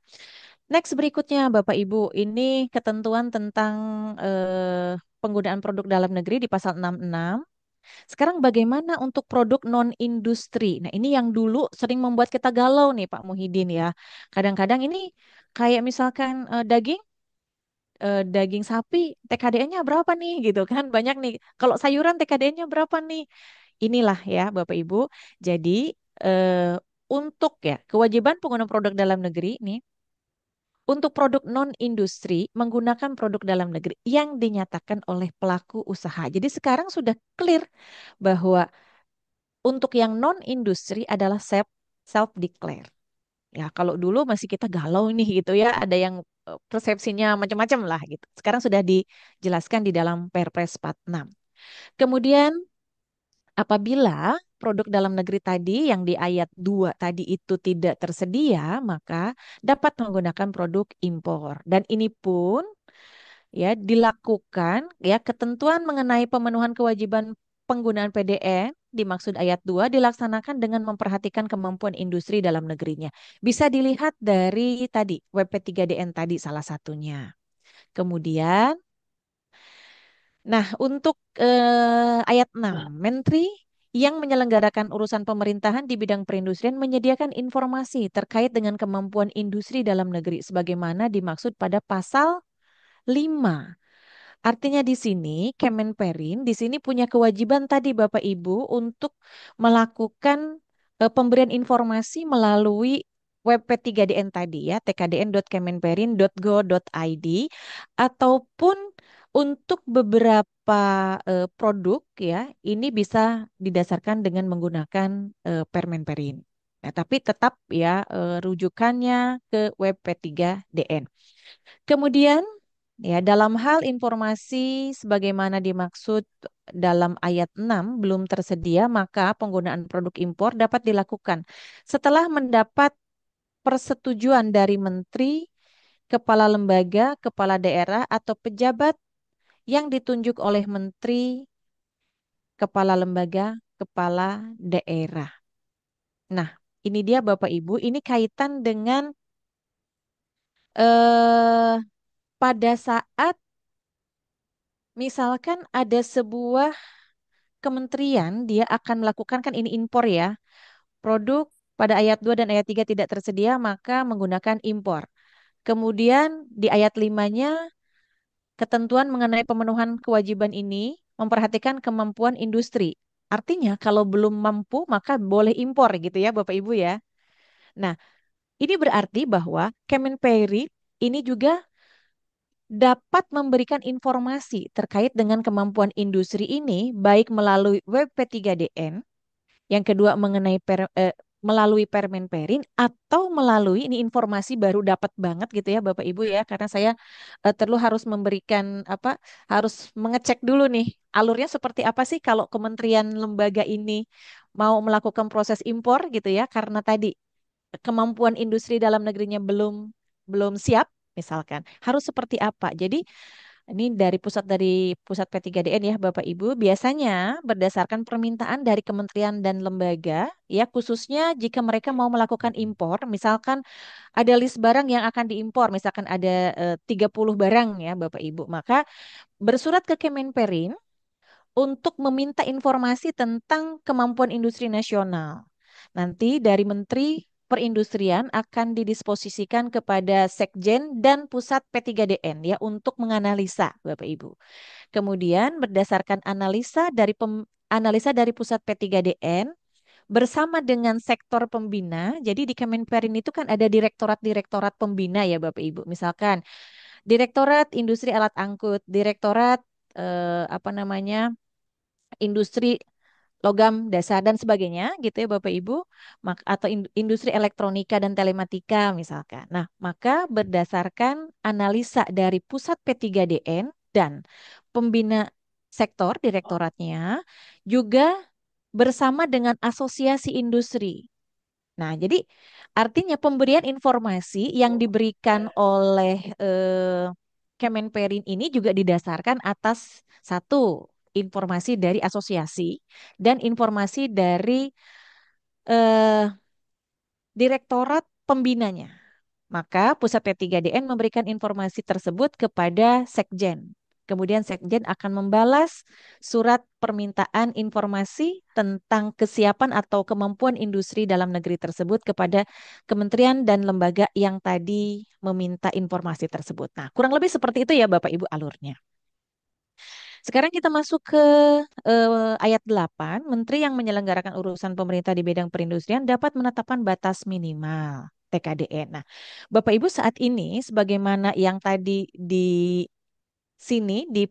next berikutnya Bapak Ibu, ini ketentuan tentang penggunaan produk dalam negeri di pasal 66. Sekarang bagaimana untuk produk non-industri? Nah, ini yang dulu sering membuat kita galau nih Pak Muhyiddin ya. Kadang-kadang ini kayak misalkan daging sapi TKDN-nya berapa nih gitu kan? Banyak nih. Kalau sayuran TKDN-nya berapa nih? Inilah ya Bapak Ibu. Jadi eh, untuk ya kewajiban pengguna produk dalam negeri nih untuk produk non-industri menggunakan produk dalam negeri yang dinyatakan oleh pelaku usaha. Jadi sekarang sudah clear bahwa untuk yang non-industri adalah self declare. Ya, kalau dulu masih kita galau nih gitu ya, ada yang persepsinya macam-macam lah gitu. Sekarang sudah dijelaskan di dalam Perpres 46. Kemudian apabila produk dalam negeri tadi yang di ayat 2 tadi itu tidak tersedia, maka dapat menggunakan produk impor. Dan ini pun ya dilakukan ya ketentuan mengenai pemenuhan kewajiban penggunaan PDN dimaksud ayat 2 dilaksanakan dengan memperhatikan kemampuan industri dalam negerinya. Bisa dilihat dari tadi WP3DN tadi salah satunya. Kemudian nah untuk ayat 6 Menteri yang menyelenggarakan urusan pemerintahan di bidang perindustrian menyediakan informasi terkait dengan kemampuan industri dalam negeri sebagaimana dimaksud pada pasal 5. Artinya di sini Kemenperin di sini punya kewajiban tadi Bapak Ibu untuk melakukan pemberian informasi melalui web P3DN tadi ya tkdn.kemenperin.go.id ataupun untuk beberapa produk ya ini bisa didasarkan dengan menggunakan Permenperin. Nah, tapi tetap ya rujukannya ke web P3DN. Kemudian, ya, dalam hal informasi sebagaimana dimaksud dalam ayat 6 belum tersedia, maka penggunaan produk impor dapat dilakukan setelah mendapat persetujuan dari menteri, kepala lembaga, kepala daerah, atau pejabat yang ditunjuk oleh menteri, kepala lembaga, kepala daerah. Nah, ini dia Bapak Ibu, ini kaitan dengan eh pada saat misalkan ada sebuah kementerian dia akan melakukan kan ini impor ya. Produk pada ayat 2 dan ayat 3 tidak tersedia maka menggunakan impor. Kemudian di ayat 5-nya ketentuan mengenai pemenuhan kewajiban ini memperhatikan kemampuan industri. Artinya kalau belum mampu maka boleh impor gitu ya Bapak Ibu ya. Nah, ini berarti bahwa Kemenperi ini juga dapat memberikan informasi terkait dengan kemampuan industri ini baik melalui web P3DN. Yang kedua mengenai melalui Permenperin atau melalui ini informasi baru dapat banget gitu ya Bapak Ibu ya karena saya perlu harus memberikan apa harus mengecek dulu nih alurnya seperti apa sih kalau kementerian lembaga ini mau melakukan proses impor gitu ya karena tadi kemampuan industri dalam negerinya belum belum siap misalkan harus seperti apa. Jadi ini dari pusat P3DN ya Bapak Ibu, biasanya berdasarkan permintaan dari kementerian dan lembaga, ya khususnya jika mereka mau melakukan impor, misalkan ada list barang yang akan diimpor, misalkan ada 30 barang ya Bapak Ibu, maka bersurat ke Kemenperin untuk meminta informasi tentang kemampuan industri nasional. Nanti dari Menteri Perindustrian akan didisposisikan kepada Sekjen dan Pusat P3DN ya untuk menganalisa Bapak Ibu. Kemudian berdasarkan analisa dari Pusat P3DN bersama dengan sektor pembina. Jadi di Kemenperin itu kan ada direktorat-direktorat pembina ya Bapak Ibu. Misalkan Direktorat Industri Alat Angkut, Direktorat apa namanya? Industri logam dasar dan sebagainya gitu ya Bapak Ibu atau industri elektronika dan telematika misalkan. Nah, maka berdasarkan analisa dari pusat P3DN dan pembina sektor direktoratnya juga bersama dengan asosiasi industri. Nah, jadi artinya pemberian informasi yang diberikan oleh Kemenperin ini juga didasarkan atas satu informasi dari asosiasi dan informasi dari eh, direktorat pembinanya. Maka Pusat P3DN memberikan informasi tersebut kepada Sekjen. Kemudian Sekjen akan membalas surat permintaan informasi tentang kesiapan atau kemampuan industri dalam negeri tersebut kepada kementerian dan lembaga yang tadi meminta informasi tersebut. Nah, kurang lebih seperti itu ya Bapak Ibu alurnya. Sekarang kita masuk ke ayat 8. Menteri yang menyelenggarakan urusan pemerintah di bidang perindustrian dapat menetapkan batas minimal TKDN. Nah, Bapak Ibu saat ini sebagaimana yang tadi di sini di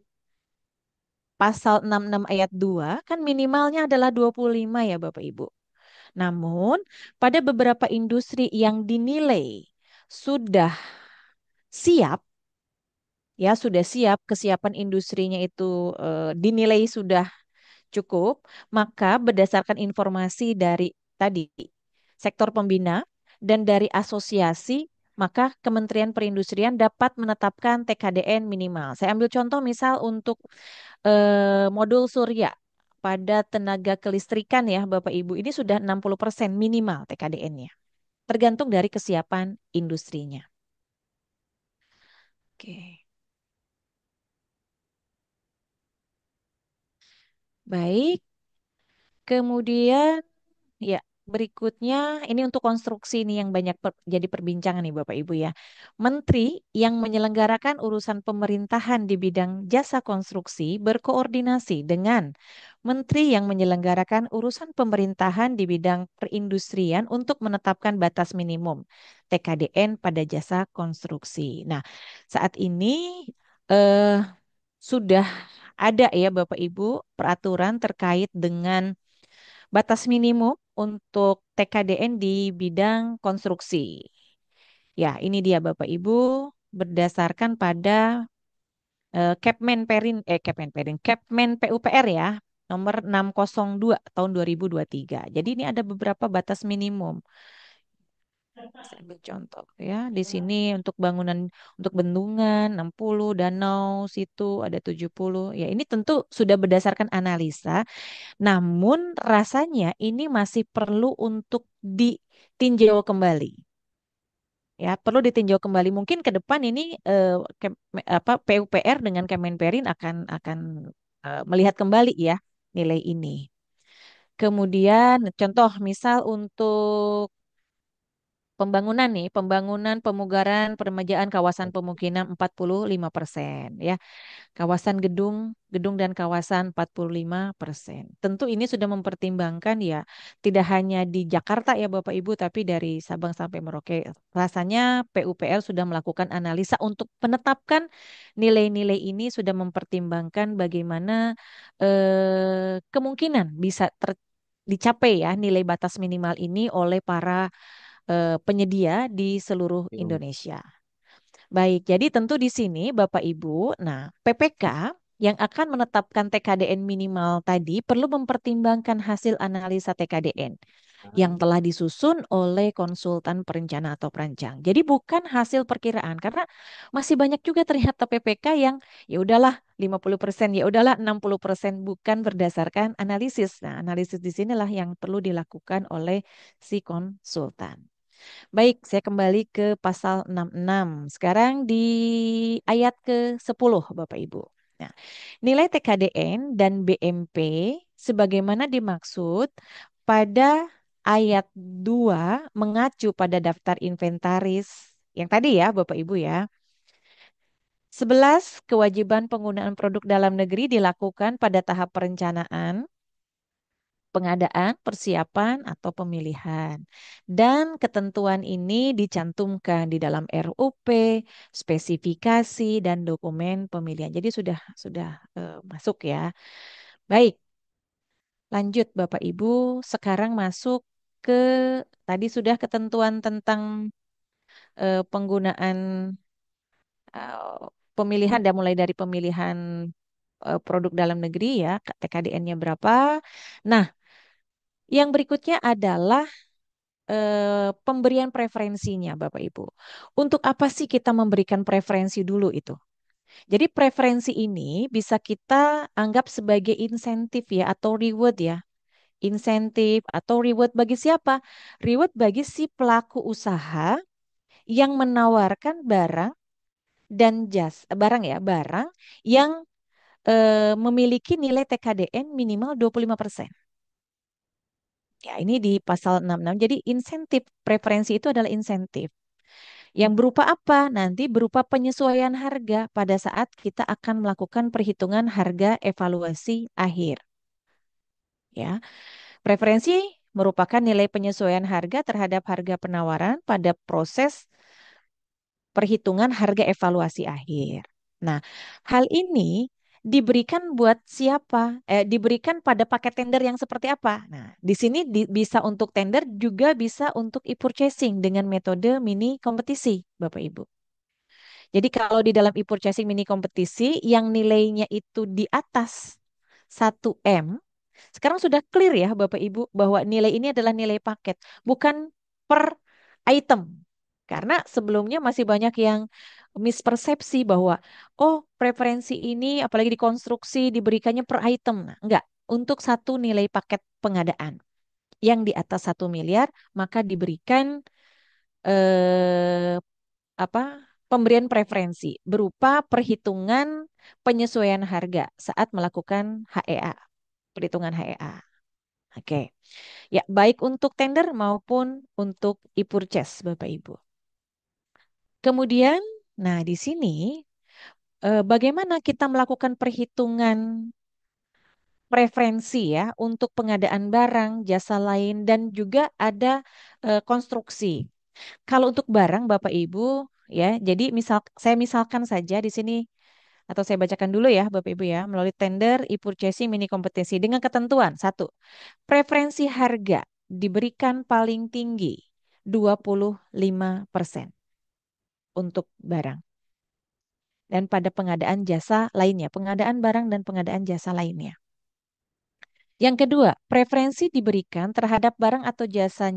pasal 66 ayat 2 kan minimalnya adalah 25 ya Bapak Ibu. Namun pada beberapa industri yang dinilai sudah siap ya sudah siap kesiapan industrinya itu dinilai sudah cukup, maka berdasarkan informasi dari tadi sektor pembina dan dari asosiasi, maka Kementerian Perindustrian dapat menetapkan TKDN minimal. Saya ambil contoh misal untuk modul surya pada tenaga kelistrikan ya Bapak Ibu, ini sudah 60% minimal TKDN-nya. Tergantung dari kesiapan industrinya. Oke. Baik, kemudian ya, berikutnya ini untuk konstruksi ini yang banyak jadi perbincangan nih Bapak Ibu ya. Menteri yang menyelenggarakan urusan pemerintahan di bidang jasa konstruksi berkoordinasi dengan Menteri yang menyelenggarakan urusan pemerintahan di bidang perindustrian untuk menetapkan batas minimum TKDN pada jasa konstruksi. Nah, saat ini eh, sudah ada ya Bapak Ibu peraturan terkait dengan batas minimum untuk TKDN di bidang konstruksi. Ya, ini dia Bapak Ibu berdasarkan pada Kepmen PUPR ya, nomor 602 tahun 2023. Jadi ini ada beberapa batas minimum. Saya ambil contoh ya. Di sini untuk bangunan untuk bendungan 60, danau situ ada 70. Ya, ini tentu sudah berdasarkan analisa. Namun rasanya ini masih perlu untuk ditinjau kembali. Ya, perlu ditinjau kembali. Mungkin ke depan ini PUPR dengan Kemenperin akan melihat kembali ya nilai ini. Kemudian contoh misal untuk pembangunan nih, pembangunan pemugaran peremajaan kawasan pemukiman 45% ya. Kawasan gedung, gedung dan kawasan 45%. Tentu ini sudah mempertimbangkan ya, tidak hanya di Jakarta ya Bapak Ibu, tapi dari Sabang sampai Merauke. Rasanya PUPR sudah melakukan analisa untuk menetapkan nilai-nilai ini sudah mempertimbangkan bagaimana kemungkinan bisa dicapai ya nilai batas minimal ini oleh para penyedia di seluruh Indonesia. Baik, jadi tentu di sini Bapak Ibu, nah PPK yang akan menetapkan TKDN minimal tadi perlu mempertimbangkan hasil analisa TKDN yang telah disusun oleh konsultan perencana atau perancang. Jadi bukan hasil perkiraan karena masih banyak juga ternyata PPK yang ya udahlah 50%, ya udahlah 60% bukan berdasarkan analisis. Nah, analisis di sinilah yang perlu dilakukan oleh si konsultan. Baik, saya kembali ke pasal 66. Sekarang di ayat ke-10, Bapak Ibu. Nah, nilai TKDN dan BMP sebagaimana dimaksud pada ayat 2 mengacu pada daftar inventaris yang tadi ya, Bapak Ibu ya. 11, kewajiban penggunaan produk dalam negeri dilakukan pada tahap perencanaan, pengadaan, persiapan, atau pemilihan. Dan ketentuan ini dicantumkan di dalam RUP, spesifikasi, dan dokumen pemilihan. Jadi sudah masuk ya. Baik, lanjut Bapak Ibu. Sekarang masuk ke tadi sudah ketentuan tentang penggunaan pemilihan dan mulai dari pemilihan produk dalam negeri ya, TKDN-nya berapa. Nah, yang berikutnya adalah pemberian preferensinya, Bapak Ibu. Untuk apa sih kita memberikan preferensi dulu itu? Jadi preferensi ini bisa kita anggap sebagai insentif ya atau reward ya. Insentif atau reward bagi siapa? Reward bagi si pelaku usaha yang menawarkan barang dan barang ya, barang yang memiliki nilai TKDN minimal 25%. Ya, ini di pasal 66. Jadi insentif preferensi itu adalah insentif. Yang berupa apa? Nanti berupa penyesuaian harga pada saat kita akan melakukan perhitungan harga evaluasi akhir. Ya, preferensi merupakan nilai penyesuaian harga terhadap harga penawaran pada proses perhitungan harga evaluasi akhir. Nah, hal ini diberikan buat siapa? Diberikan pada paket tender yang seperti apa? Nah, di sini bisa untuk tender juga bisa untuk e-purchasing dengan metode mini kompetisi, Bapak Ibu. Jadi kalau di dalam e-purchasing mini kompetisi yang nilainya itu di atas 1M, sekarang sudah clear ya Bapak Ibu bahwa nilai ini adalah nilai paket, bukan per item. Karena sebelumnya masih banyak yang mispersepsi bahwa oh preferensi ini apalagi di konstruksi diberikannya per item. Nah, enggak, untuk satu nilai paket pengadaan yang di atas 1 miliar maka diberikan eh, apa pemberian preferensi berupa perhitungan penyesuaian harga saat melakukan HEA, perhitungan HEA. Oke. Ya, baik untuk tender maupun untuk e-purchase, Bapak Ibu. Kemudian, nah di sini bagaimana kita melakukan perhitungan preferensi ya untuk pengadaan barang, jasa lain dan juga ada konstruksi. Kalau untuk barang Bapak Ibu ya, jadi saya misalkan saja di sini atau saya bacakan dulu ya Bapak Ibu ya, melalui tender e-purchasing mini kompetisi dengan ketentuan satu, preferensi harga diberikan paling tinggi 25% untuk barang. Dan pada pengadaan jasa lainnya, pengadaan barang dan pengadaan jasa lainnya. Yang kedua, preferensi diberikan terhadap barang atau jasa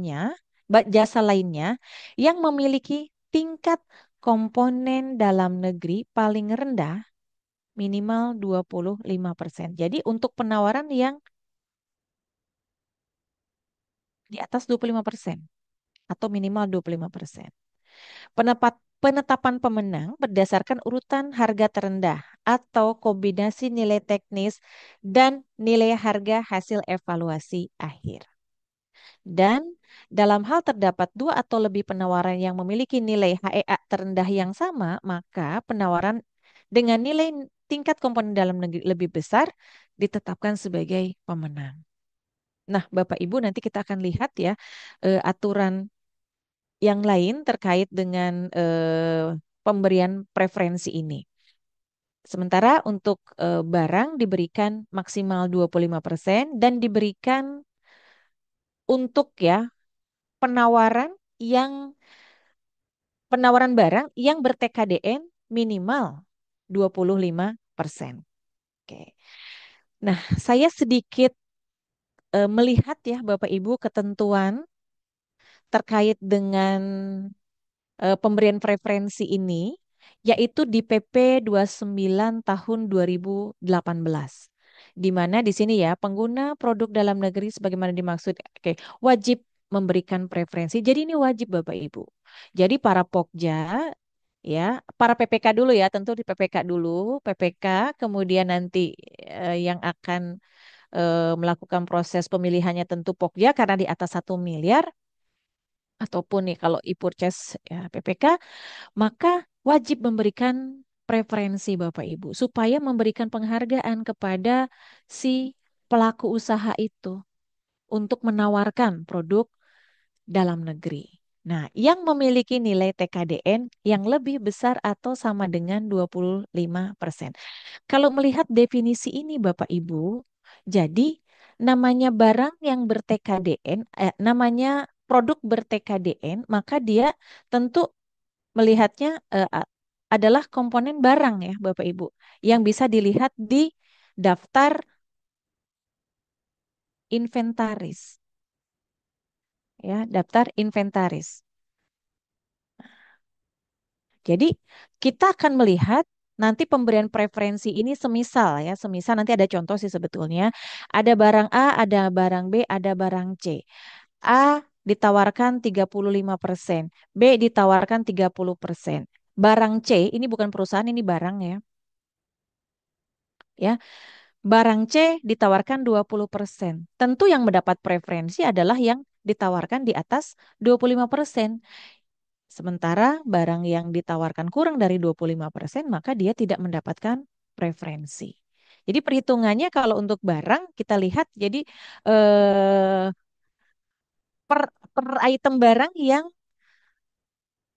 lainnya yang memiliki tingkat komponen dalam negeri paling rendah minimal 25%. Jadi untuk penawaran yang di atas 25% atau minimal 25%. Penetapan pemenang berdasarkan urutan harga terendah atau kombinasi nilai teknis dan nilai harga hasil evaluasi akhir. Dan dalam hal terdapat dua atau lebih penawaran yang memiliki nilai HEA terendah yang sama, maka penawaran dengan nilai tingkat komponen dalam negeri lebih besar ditetapkan sebagai pemenang. Nah, Bapak Ibu nanti kita akan lihat ya aturan yang lain terkait dengan pemberian preferensi ini. Sementara untuk barang diberikan maksimal 25% dan diberikan untuk ya penawaran yang penawaran barang yang ber-TKDN minimal 25%. Oke. Nah, saya sedikit melihat ya Bapak Ibu ketentuan terkait dengan pemberian preferensi ini yaitu di PP 29 tahun 2018. Di mana di sini ya pengguna produk dalam negeri sebagaimana dimaksud oke, wajib memberikan preferensi. Jadi ini wajib Bapak Ibu. Jadi para Pokja ya, para PPK dulu ya, tentu di PPK dulu, PPK kemudian nanti yang akan melakukan proses pemilihannya tentu Pokja karena di atas 1 miliar ataupun nih kalau e-purchase ya PPK maka wajib memberikan preferensi Bapak Ibu supaya memberikan penghargaan kepada si pelaku usaha itu untuk menawarkan produk dalam negeri. Nah, yang memiliki nilai TKDN yang lebih besar atau sama dengan 25%. Kalau melihat definisi ini Bapak Ibu, jadi namanya barang yang ber-TKDN, namanya produk ber-TKDN, maka dia tentu melihatnya adalah komponen barang ya Bapak Ibu yang bisa dilihat di daftar inventaris ya, daftar inventaris. Jadi kita akan melihat nanti pemberian preferensi ini semisal ya, semisal nanti ada contoh sih sebetulnya. Ada barang A, ada barang B, ada barang C. A ditawarkan 35%, B ditawarkan 30%. Barang C, ini bukan perusahaan, ini barang ya. Ya, barang C ditawarkan 20%. Tentu yang mendapat preferensi adalah yang ditawarkan di atas 25%. Sementara barang yang ditawarkan kurang dari 25%, maka dia tidak mendapatkan preferensi. Jadi perhitungannya kalau untuk barang kita lihat jadi eh, per, per item barang yang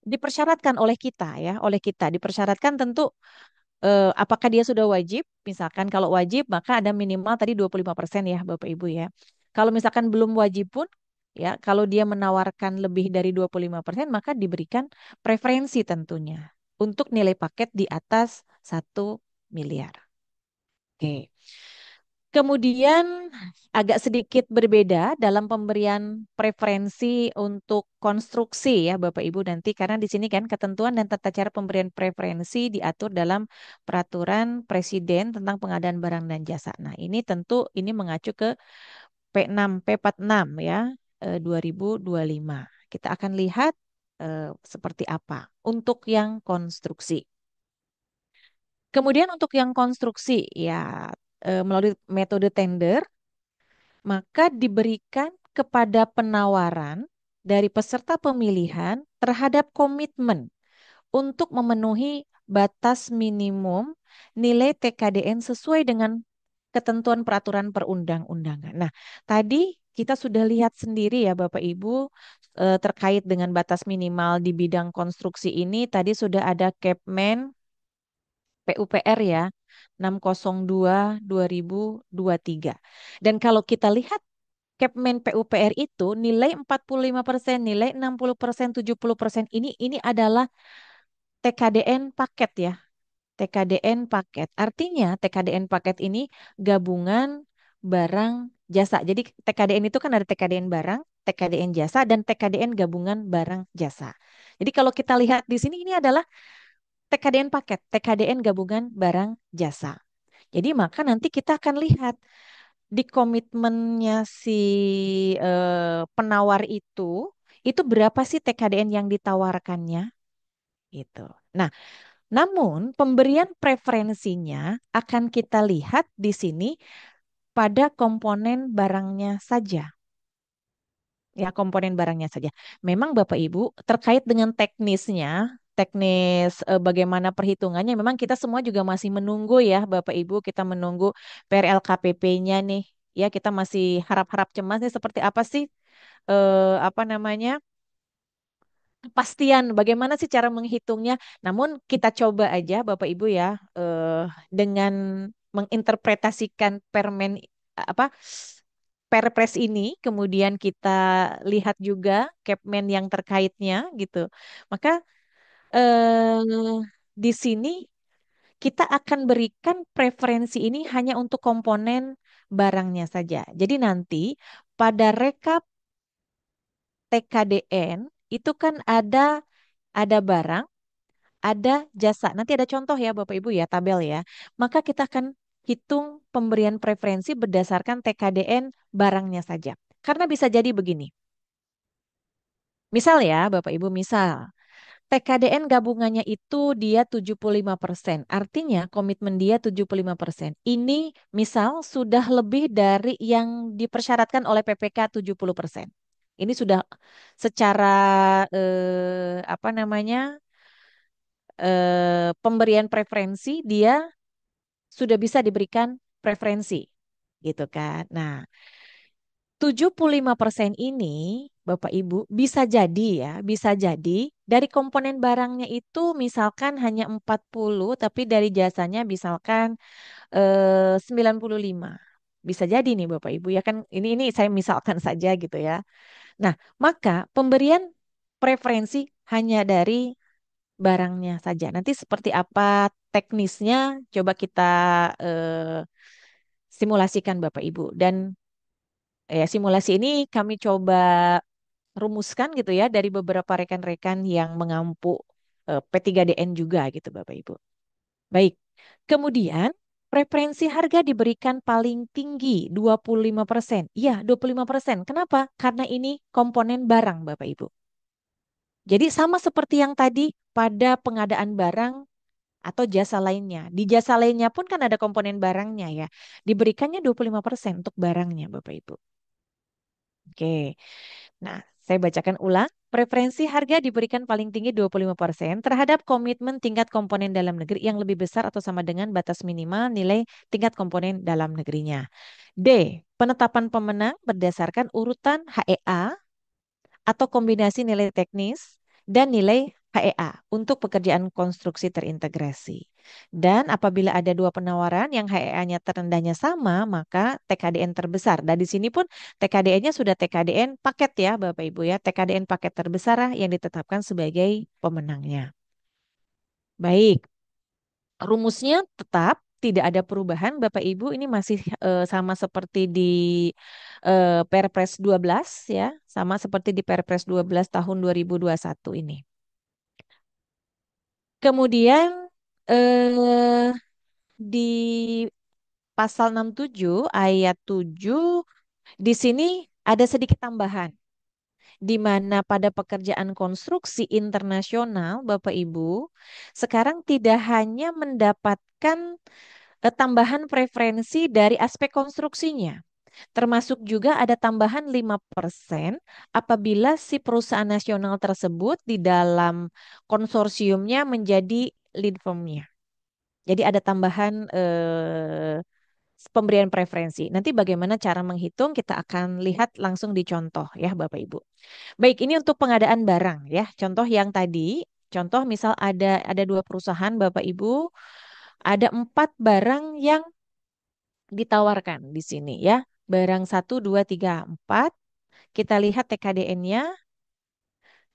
dipersyaratkan oleh kita ya, oleh kita dipersyaratkan tentu apakah dia sudah wajib? Misalkan kalau wajib maka ada minimal tadi 25% ya Bapak Ibu ya. Kalau misalkan belum wajib pun ya, kalau dia menawarkan lebih dari 25% maka diberikan preferensi tentunya untuk nilai paket di atas 1 miliar. Oke. Kemudian agak sedikit berbeda dalam pemberian preferensi untuk konstruksi ya Bapak Ibu nanti karena di sini kan ketentuan dan tata cara pemberian preferensi diatur dalam peraturan presiden tentang pengadaan barang dan jasa. Nah, ini tentu ini mengacu ke P6 P46 ya 2025. Kita akan lihat seperti apa untuk yang konstruksi. Kemudian untuk yang konstruksi ya melalui metode tender maka diberikan kepada penawaran dari peserta pemilihan terhadap komitmen untuk memenuhi batas minimum nilai TKDN sesuai dengan ketentuan peraturan perundang-undangan. Nah, tadi kita sudah lihat sendiri ya Bapak Ibu terkait dengan batas minimal di bidang konstruksi ini tadi sudah ada Kepmen PUPR ya 602 2023. Dan kalau kita lihat Kepmen PUPR itu nilai 45%, nilai 60%, 70% ini adalah TKDN paket ya. TKDN paket. Artinya TKDN paket ini gabungan barang jasa. Jadi TKDN itu kan ada TKDN barang, TKDN jasa, dan TKDN gabungan barang jasa. Jadi kalau kita lihat di sini ini adalah TKDN paket, TKDN gabungan barang jasa. Jadi maka nanti kita akan lihat di komitmennya si penawar itu berapa sih TKDN yang ditawarkannya gitu. Nah, namun pemberian preferensinya akan kita lihat di sini pada komponen barangnya saja. Ya, komponen barangnya saja. Memang Bapak Ibu terkait dengan teknisnya, teknis bagaimana perhitungannya, memang kita semua juga masih menunggu ya Bapak Ibu, kita menunggu PRLKPP-nya nih. Ya, kita masih harap-harap cemas nih seperti apa sih apa namanya? Kepastian bagaimana sih cara menghitungnya. Namun kita coba aja Bapak Ibu ya dengan menginterpretasikan permen apa Perpres ini, kemudian kita lihat juga Kepmen yang terkaitnya gitu. Maka di sini kita akan berikan preferensi ini hanya untuk komponen barangnya saja. Jadi nanti pada rekap TKDN itu kan ada barang, ada jasa. Nanti ada contoh ya Bapak Ibu ya, tabel ya. Maka kita akan hitung pemberian preferensi berdasarkan TKDN barangnya saja. Karena bisa jadi begini. Misal ya Bapak Ibu, misal TKDN gabungannya itu dia 75%. Artinya komitmen dia 75%. Ini misal sudah lebih dari yang dipersyaratkan oleh PPK 70%. Ini sudah secara apa namanya pemberian preferensi dia sudah bisa diberikan preferensi gitu kan. Nah, 75% ini Bapak Ibu bisa jadi ya, bisa jadi dari komponen barangnya itu misalkan hanya 40 tapi dari jasanya misalkan 95. Bisa jadi nih Bapak Ibu ya kan ini saya misalkan saja gitu ya. Nah, maka pemberian preferensi hanya dari barangnya saja. Nanti seperti apa teknisnya coba kita eh, simulasikan Bapak Ibu dan ya simulasi ini kami coba rumuskan gitu ya dari beberapa rekan-rekan yang mengampu P3DN juga gitu Bapak Ibu. Baik. Kemudian preferensi harga diberikan paling tinggi 25%. Iya, 25%. Kenapa? Karena ini komponen barang Bapak Ibu. Jadi sama seperti yang tadi pada pengadaan barang atau jasa lainnya. Di jasa lainnya pun kan ada komponen barangnya ya. Diberikannya 25% untuk barangnya Bapak Ibu. Oke. Nah, saya bacakan ulang. Preferensi harga diberikan paling tinggi 25% terhadap komitmen tingkat komponen dalam negeri yang lebih besar atau sama dengan batas minimal nilai tingkat komponen dalam negerinya. D. Penetapan pemenang berdasarkan urutan HEA atau kombinasi nilai teknis dan nilai HEA untuk pekerjaan konstruksi terintegrasi. Dan apabila ada dua penawaran yang HEA-nya terendahnya sama, maka TKDN terbesar. Dan di sini pun TKDN-nya sudah TKDN paket ya Bapak Ibu ya. TKDN paket terbesar lah yang ditetapkan sebagai pemenangnya. Baik, rumusnya tetap tidak ada perubahan Bapak Ibu. Ini masih sama seperti di Perpres 12 ya, sama seperti di Perpres 12 tahun 2021 ini. Kemudian eh, di pasal 67 ayat 7 di sini ada sedikit tambahan di mana pada pekerjaan konstruksi internasional Bapak Ibu sekarang tidak hanya mendapatkan tambahan preferensi dari aspek konstruksinya. Termasuk juga ada tambahan 5% apabila si perusahaan nasional tersebut di dalam konsorsiumnya menjadi lead firmnya. Jadi ada tambahan pemberian preferensi. Nanti bagaimana cara menghitung kita akan lihat langsung di contoh ya Bapak Ibu. Baik, ini untuk pengadaan barang ya. Contoh yang tadi, contoh misal ada dua perusahaan Bapak Ibu, ada 4 barang yang ditawarkan di sini ya. Barang 1, 2, 3, 4. Kita lihat TKDN-nya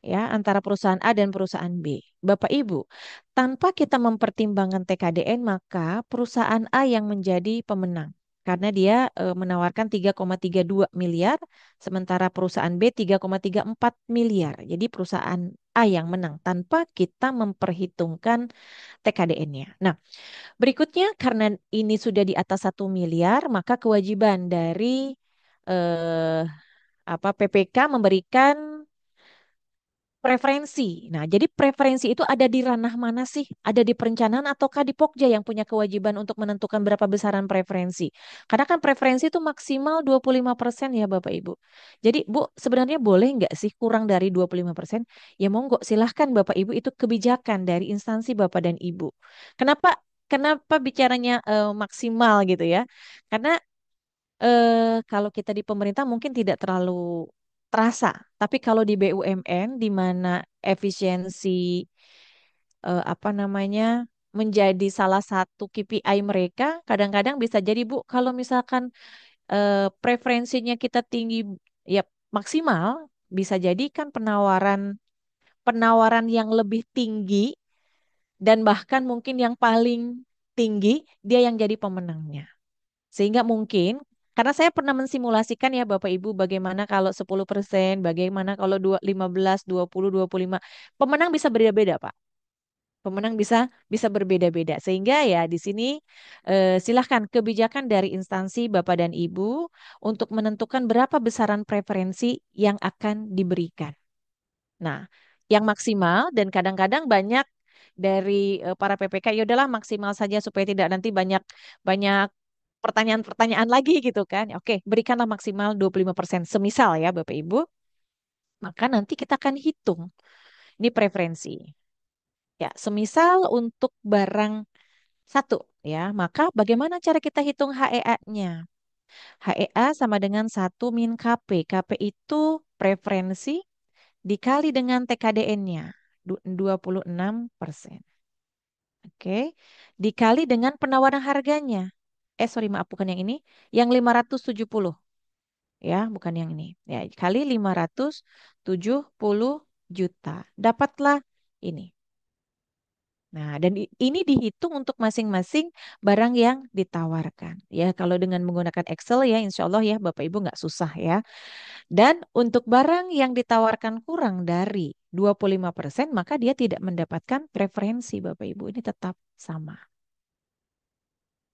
ya antara perusahaan A dan perusahaan B. Bapak Ibu, tanpa kita mempertimbangkan TKDN maka perusahaan A yang menjadi pemenang karena dia menawarkan 3,32 miliar sementara perusahaan B 3,34 miliar. Jadi perusahaan A yang menang tanpa kita memperhitungkan TKDN-nya. Nah, berikutnya karena ini sudah di atas 1 miliar maka kewajiban dari eh, PPK memberikan preferensi. Nah, jadi preferensi itu ada di ranah mana sih? Ada di perencanaan ataukah di Pokja yang punya kewajiban untuk menentukan berapa besaran preferensi? Karena kan preferensi itu maksimal 25% ya Bapak Ibu. Jadi Bu, sebenarnya boleh nggak sih kurang dari 25%? Ya monggo silahkan Bapak Ibu itu kebijakan dari instansi Bapak dan Ibu. Kenapa Kenapa bicaranya maksimal gitu ya? Karena kalau kita di pemerintah mungkin tidak terlalu terasa, tapi kalau di BUMN di mana efisiensi menjadi salah satu KPI mereka, kadang-kadang bisa jadi Bu, kalau misalkan preferensinya kita tinggi ya maksimal, bisa jadi kan penawaran penawaran yang lebih tinggi dan bahkan mungkin yang paling tinggi dia yang jadi pemenangnya. Sehingga mungkin, karena saya pernah mensimulasikan ya Bapak Ibu, bagaimana kalau 10%, bagaimana kalau 15, 20, 25. Pemenang bisa beda-beda, Pak. Pemenang bisa berbeda-beda. Sehingga ya di sini silahkan kebijakan dari instansi Bapak dan Ibu untuk menentukan berapa besaran preferensi yang akan diberikan. Nah, yang maksimal dan kadang-kadang banyak dari para PPK ya udahlah maksimal saja supaya tidak nanti banyak banyak pertanyaan-pertanyaan lagi gitu kan. Oke, berikanlah maksimal 25%. Semisal ya Bapak Ibu, maka nanti kita akan hitung. Ini preferensi. Ya, semisal untuk barang satu ya, maka bagaimana cara kita hitung HEA-nya? HEA sama dengan 1 - KP. KP itu preferensi dikali dengan TKDN-nya. 26%. Oke. Dikali dengan penawaran harganya. Sorry, maaf bukan yang ini. Yang 570 ya, bukan yang ini. Ya, kali 570 juta. Dapatlah ini. Nah, dan ini dihitung untuk masing-masing barang yang ditawarkan. Ya, kalau dengan menggunakan Excel ya, insya Allah ya, Bapak Ibu nggak susah ya. Dan untuk barang yang ditawarkan kurang dari 25%, maka dia tidak mendapatkan preferensi, Bapak Ibu. Ini tetap sama.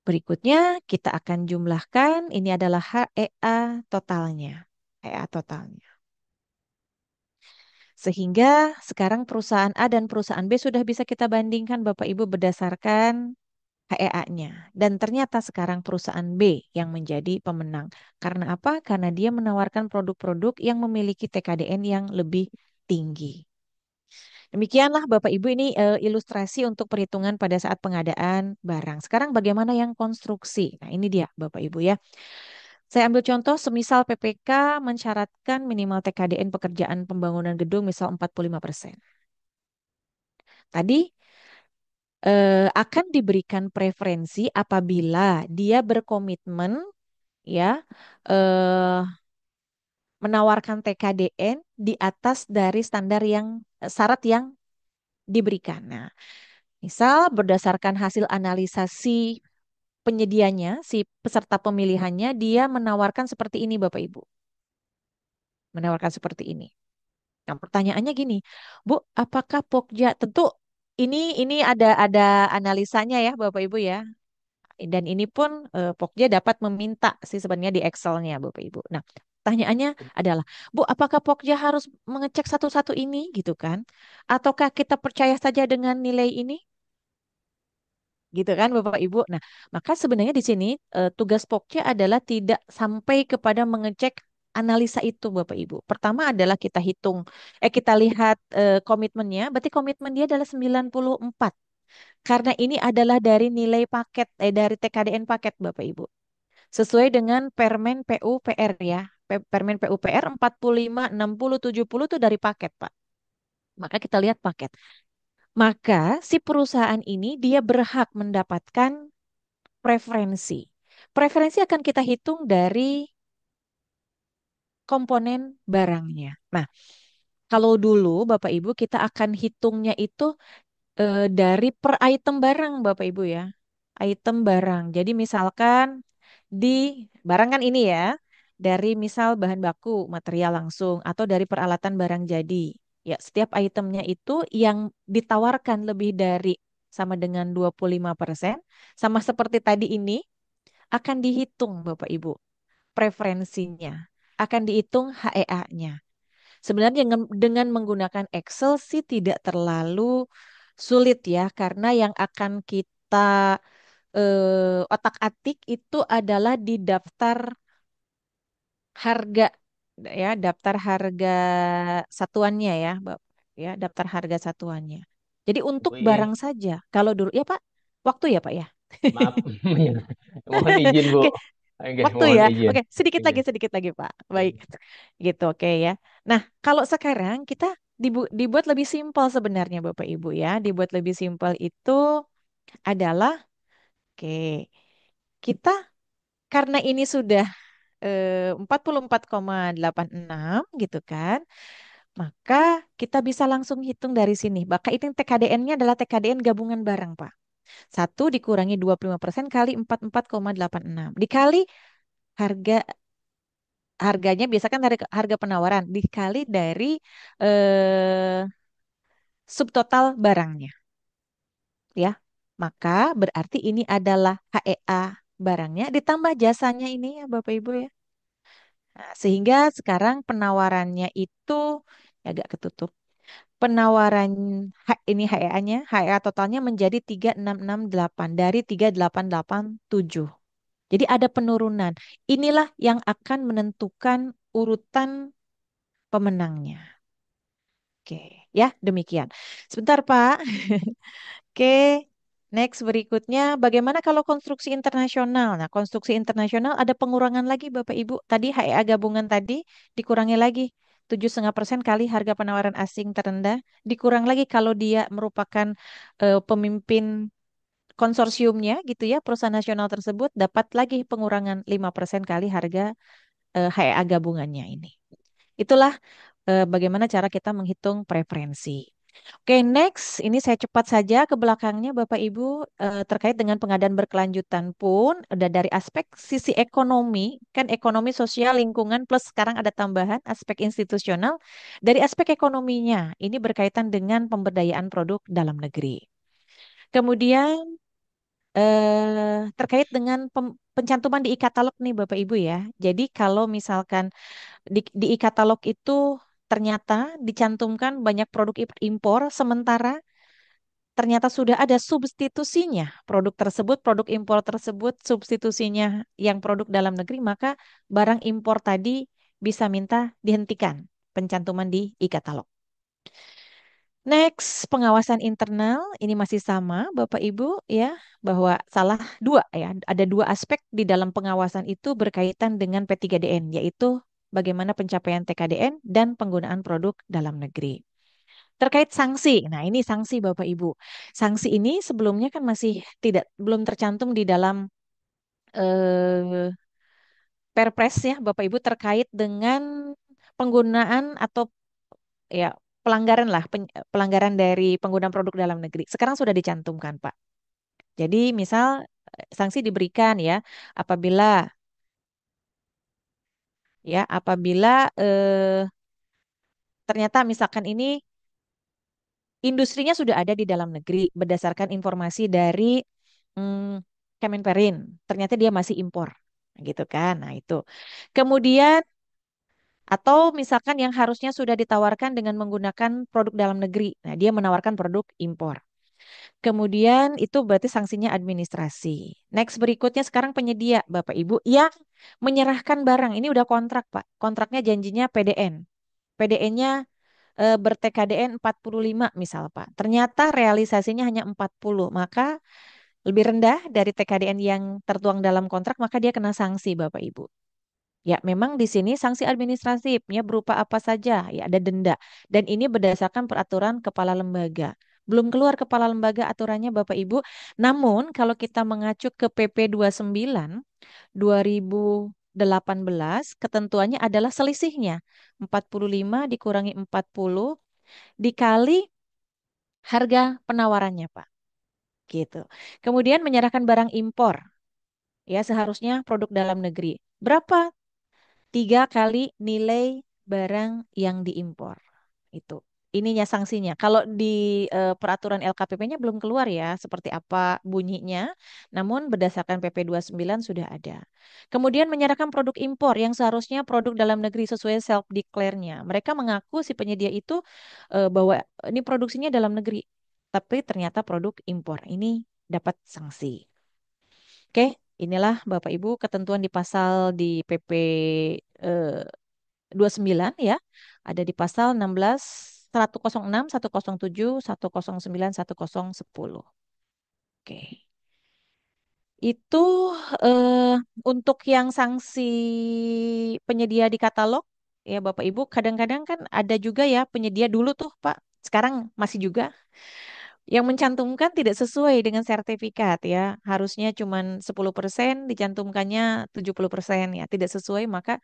Berikutnya kita akan jumlahkan, ini adalah HEA totalnya. HEA totalnya. Sehingga sekarang perusahaan A dan perusahaan B sudah bisa kita bandingkan Bapak Ibu berdasarkan HEA-nya. Dan ternyata sekarang perusahaan B yang menjadi pemenang. Karena apa? Karena dia menawarkan produk-produk yang memiliki TKDN yang lebih tinggi. Demikianlah Bapak Ibu ini ilustrasi untuk perhitungan pada saat pengadaan barang. Sekarang bagaimana yang konstruksi? Nah, ini dia Bapak Ibu ya. Saya ambil contoh semisal PPK mensyaratkan minimal TKDN pekerjaan pembangunan gedung misal 45%. Tadi akan diberikan preferensi apabila dia berkomitmen ya eh, menawarkan TKDN di atas dari standar yang syarat yang diberikan. Nah, misal berdasarkan hasil analisasi penyedianya, si peserta pemilihannya, dia menawarkan seperti ini, Bapak Ibu. Menawarkan seperti ini. Nah, pertanyaannya gini, Bu, apakah Pokja tentu ini ada analisanya ya, Bapak Ibu ya. Dan ini pun Pokja dapat meminta sih sebenarnya di Excel-nya, Bapak Ibu. Nah, pertanyaannya adalah, Bu, apakah Pokja harus mengecek satu-satu ini gitu kan? Ataukah kita percaya saja dengan nilai ini? Gitu kan Bapak Ibu. Nah, maka sebenarnya di sini tugas Pokja adalah tidak sampai kepada mengecek analisa itu Bapak Ibu. Pertama adalah kita hitung, kita lihat komitmennya, berarti komitmen dia adalah 94. Karena ini adalah dari nilai paket, dari TKDN paket Bapak Ibu. Sesuai dengan Permen PUPR ya. Permen PUPR 45, 60, 70 itu dari paket Pak. Maka kita lihat paket. Maka si perusahaan ini dia berhak mendapatkan preferensi. Preferensi akan kita hitung dari komponen barangnya. Nah, kalau dulu Bapak Ibu kita akan hitungnya itu dari per item barang Bapak Ibu ya. Item barang. Jadi misalkan di barang kan ini ya, dari misal bahan baku, material langsung atau dari peralatan barang jadi. Ya, setiap itemnya itu yang ditawarkan lebih dari sama dengan 25%, sama seperti tadi ini akan dihitung Bapak Ibu preferensinya, akan dihitung HEA-nya. Sebenarnya dengan menggunakan Excel sih tidak terlalu sulit ya, karena yang akan kita otak-atik itu adalah di daftar harga ya, daftar harga satuannya ya, ya, daftar harga satuannya. Jadi untuk Ibu barang ini saja, kalau dulu ya Pak, waktu ya Pak ya. maaf, mohon izin Bu. Oke, Oke, waktu mohon ya. izin. Oke, Iya. sedikit lagi, Pak. Baik. Oke. Gitu, oke ya. Nah, kalau sekarang kita dibuat lebih simpel sebenarnya, Bapak Ibu ya. Dibuat lebih simpel itu adalah, oke, kita karena ini sudah 44,86 gitu kan, maka kita bisa langsung hitung dari sini. Maka itu TKDN-nya adalah TKDN gabungan barang, Pak. Satu dikurangi 25% kali 44,86. Dikali harga harganya biasa kan dari harga penawaran dikali dari eh, subtotal barangnya ya. Maka berarti ini adalah HEA barangnya ditambah jasanya ini ya Bapak Ibu ya. Nah, sehingga sekarang penawarannya itu agak ketutup. Penawaran ini HEA-nya, HEA totalnya menjadi 3668 dari 3887. Jadi ada penurunan. Inilah yang akan menentukan urutan pemenangnya. Oke, ya demikian. Sebentar, Pak. Oke, next berikutnya, bagaimana kalau konstruksi internasional? Nah, konstruksi internasional ada pengurangan lagi, Bapak Ibu. Tadi HEA gabungan tadi dikurangi lagi 7,5% kali harga penawaran asing terendah, dikurang lagi kalau dia merupakan pemimpin konsorsiumnya gitu ya, perusahaan nasional tersebut dapat lagi pengurangan 5% kali harga HEA gabungannya ini. Itulah bagaimana cara kita menghitung preferensi. Oke, next, ini saya cepat saja ke belakangnya Bapak Ibu terkait dengan pengadaan berkelanjutan pun udah dari aspek sisi ekonomi, kan ekonomi sosial lingkungan plus sekarang ada tambahan aspek institusional. Dari aspek ekonominya, ini berkaitan dengan pemberdayaan produk dalam negeri. Kemudian terkait dengan pencantuman di e-katalog nih Bapak Ibu ya. Jadi kalau misalkan di e-katalog itu ternyata dicantumkan banyak produk impor, sementara ternyata sudah ada substitusinya produk tersebut, produk impor tersebut, substitusinya yang produk dalam negeri, maka barang impor tadi bisa minta dihentikan pencantuman di e-katalog. Next, pengawasan internal ini masih sama, Bapak Ibu, ya, bahwa salah dua ya, ada dua aspek di dalam pengawasan itu berkaitan dengan P3DN, yaitu bagaimana pencapaian TKDN dan penggunaan produk dalam negeri. Terkait sanksi, nah ini sanksi Bapak Ibu. Sanksi ini sebelumnya kan masih belum tercantum di dalam eh, Perpres ya Bapak Ibu terkait dengan penggunaan atau ya pelanggaran lah pelanggaran dari pengguna produk dalam negeri. Sekarang sudah dicantumkan, Pak. Jadi misal sanksi diberikan ya apabila ternyata misalkan ini industrinya sudah ada di dalam negeri berdasarkan informasi dari hmm, Kemenperin. Ternyata dia masih impor. Gitu kan. Nah, itu. Kemudian atau misalkan yang harusnya sudah ditawarkan dengan menggunakan produk dalam negeri. Nah, dia menawarkan produk impor. Kemudian itu berarti sanksinya administrasi. Next berikutnya sekarang penyedia Bapak Ibu yang menyerahkan barang. Ini udah kontrak Pak. Kontraknya janjinya PDN. PDN-nya ber-TKDN 45 misal Pak. Ternyata realisasinya hanya 40. Maka lebih rendah dari TKDN yang tertuang dalam kontrak, maka dia kena sanksi Bapak Ibu. Ya, memang di sini sanksi administratifnya berupa apa saja? Ya, ada denda. Dan ini berdasarkan peraturan kepala lembaga. Belum keluar kepala lembaga aturannya Bapak Ibu. Namun kalau kita mengacu ke PP 29 2018, ketentuannya adalah selisihnya 45 dikurangi 40 dikali harga penawarannya, Pak. Gitu. Kemudian menyerahkan barang impor. Ya, seharusnya produk dalam negeri. Berapa 3 kali nilai barang yang diimpor. Itu. Ininya sanksinya. Kalau di peraturan LKPP-nya belum keluar ya, seperti apa bunyinya. Namun berdasarkan PP 29 sudah ada. Kemudian menyerahkan produk impor yang seharusnya produk dalam negeri sesuai self declare-nya. Mereka mengaku si penyedia itu bahwa ini produksinya dalam negeri, tapi ternyata produk impor. Ini dapat sanksi. Oke, inilah Bapak Ibu ketentuan di pasal di PP eh, 29 ya. Ada di pasal 16, 106, 107, 109, 1010. Oke. Itu eh, untuk yang sanksi penyedia di katalog ya Bapak Ibu, kadang-kadang kan ada juga ya penyedia dulu tuh Pak. Sekarang masih juga yang mencantumkan tidak sesuai dengan sertifikat ya. Harusnya cuma 10% dicantumkannya 70% ya. Tidak sesuai maka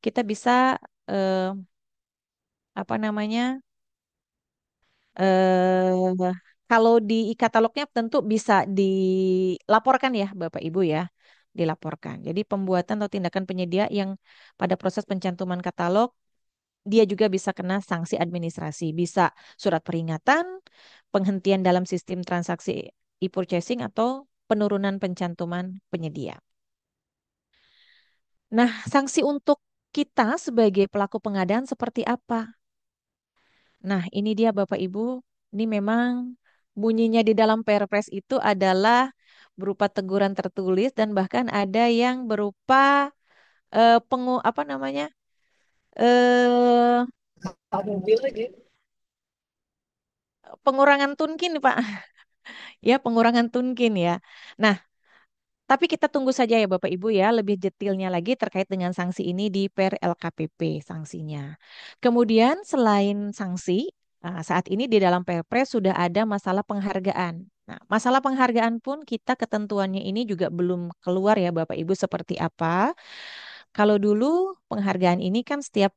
kita bisa eh, apa namanya? Kalau di e-katalognya tentu bisa dilaporkan ya Bapak Ibu ya. Dilaporkan. Jadi pembuatan atau tindakan penyedia yang pada proses pencantuman katalog dia juga bisa kena sanksi administrasi, bisa surat peringatan, penghentian dalam sistem transaksi e-purchasing atau penurunan pencantuman penyedia. Nah, sanksi untuk kita sebagai pelaku pengadaan seperti apa? Nah, ini dia Bapak Ibu, ini memang bunyinya di dalam Perpres itu adalah berupa teguran tertulis dan bahkan ada yang berupa apa namanya? eh pengurangan tunkin, Pak. Ya, pengurangan tunkin ya. Nah, tapi kita tunggu saja ya Bapak Ibu ya, lebih detailnya lagi terkait dengan sanksi ini di Per LKPP sanksinya. Kemudian selain sanksi, saat ini di dalam Perpres sudah ada masalah penghargaan. Nah, masalah penghargaan pun kita ketentuannya ini juga belum keluar ya Bapak Ibu seperti apa. Kalau dulu penghargaan ini kan setiap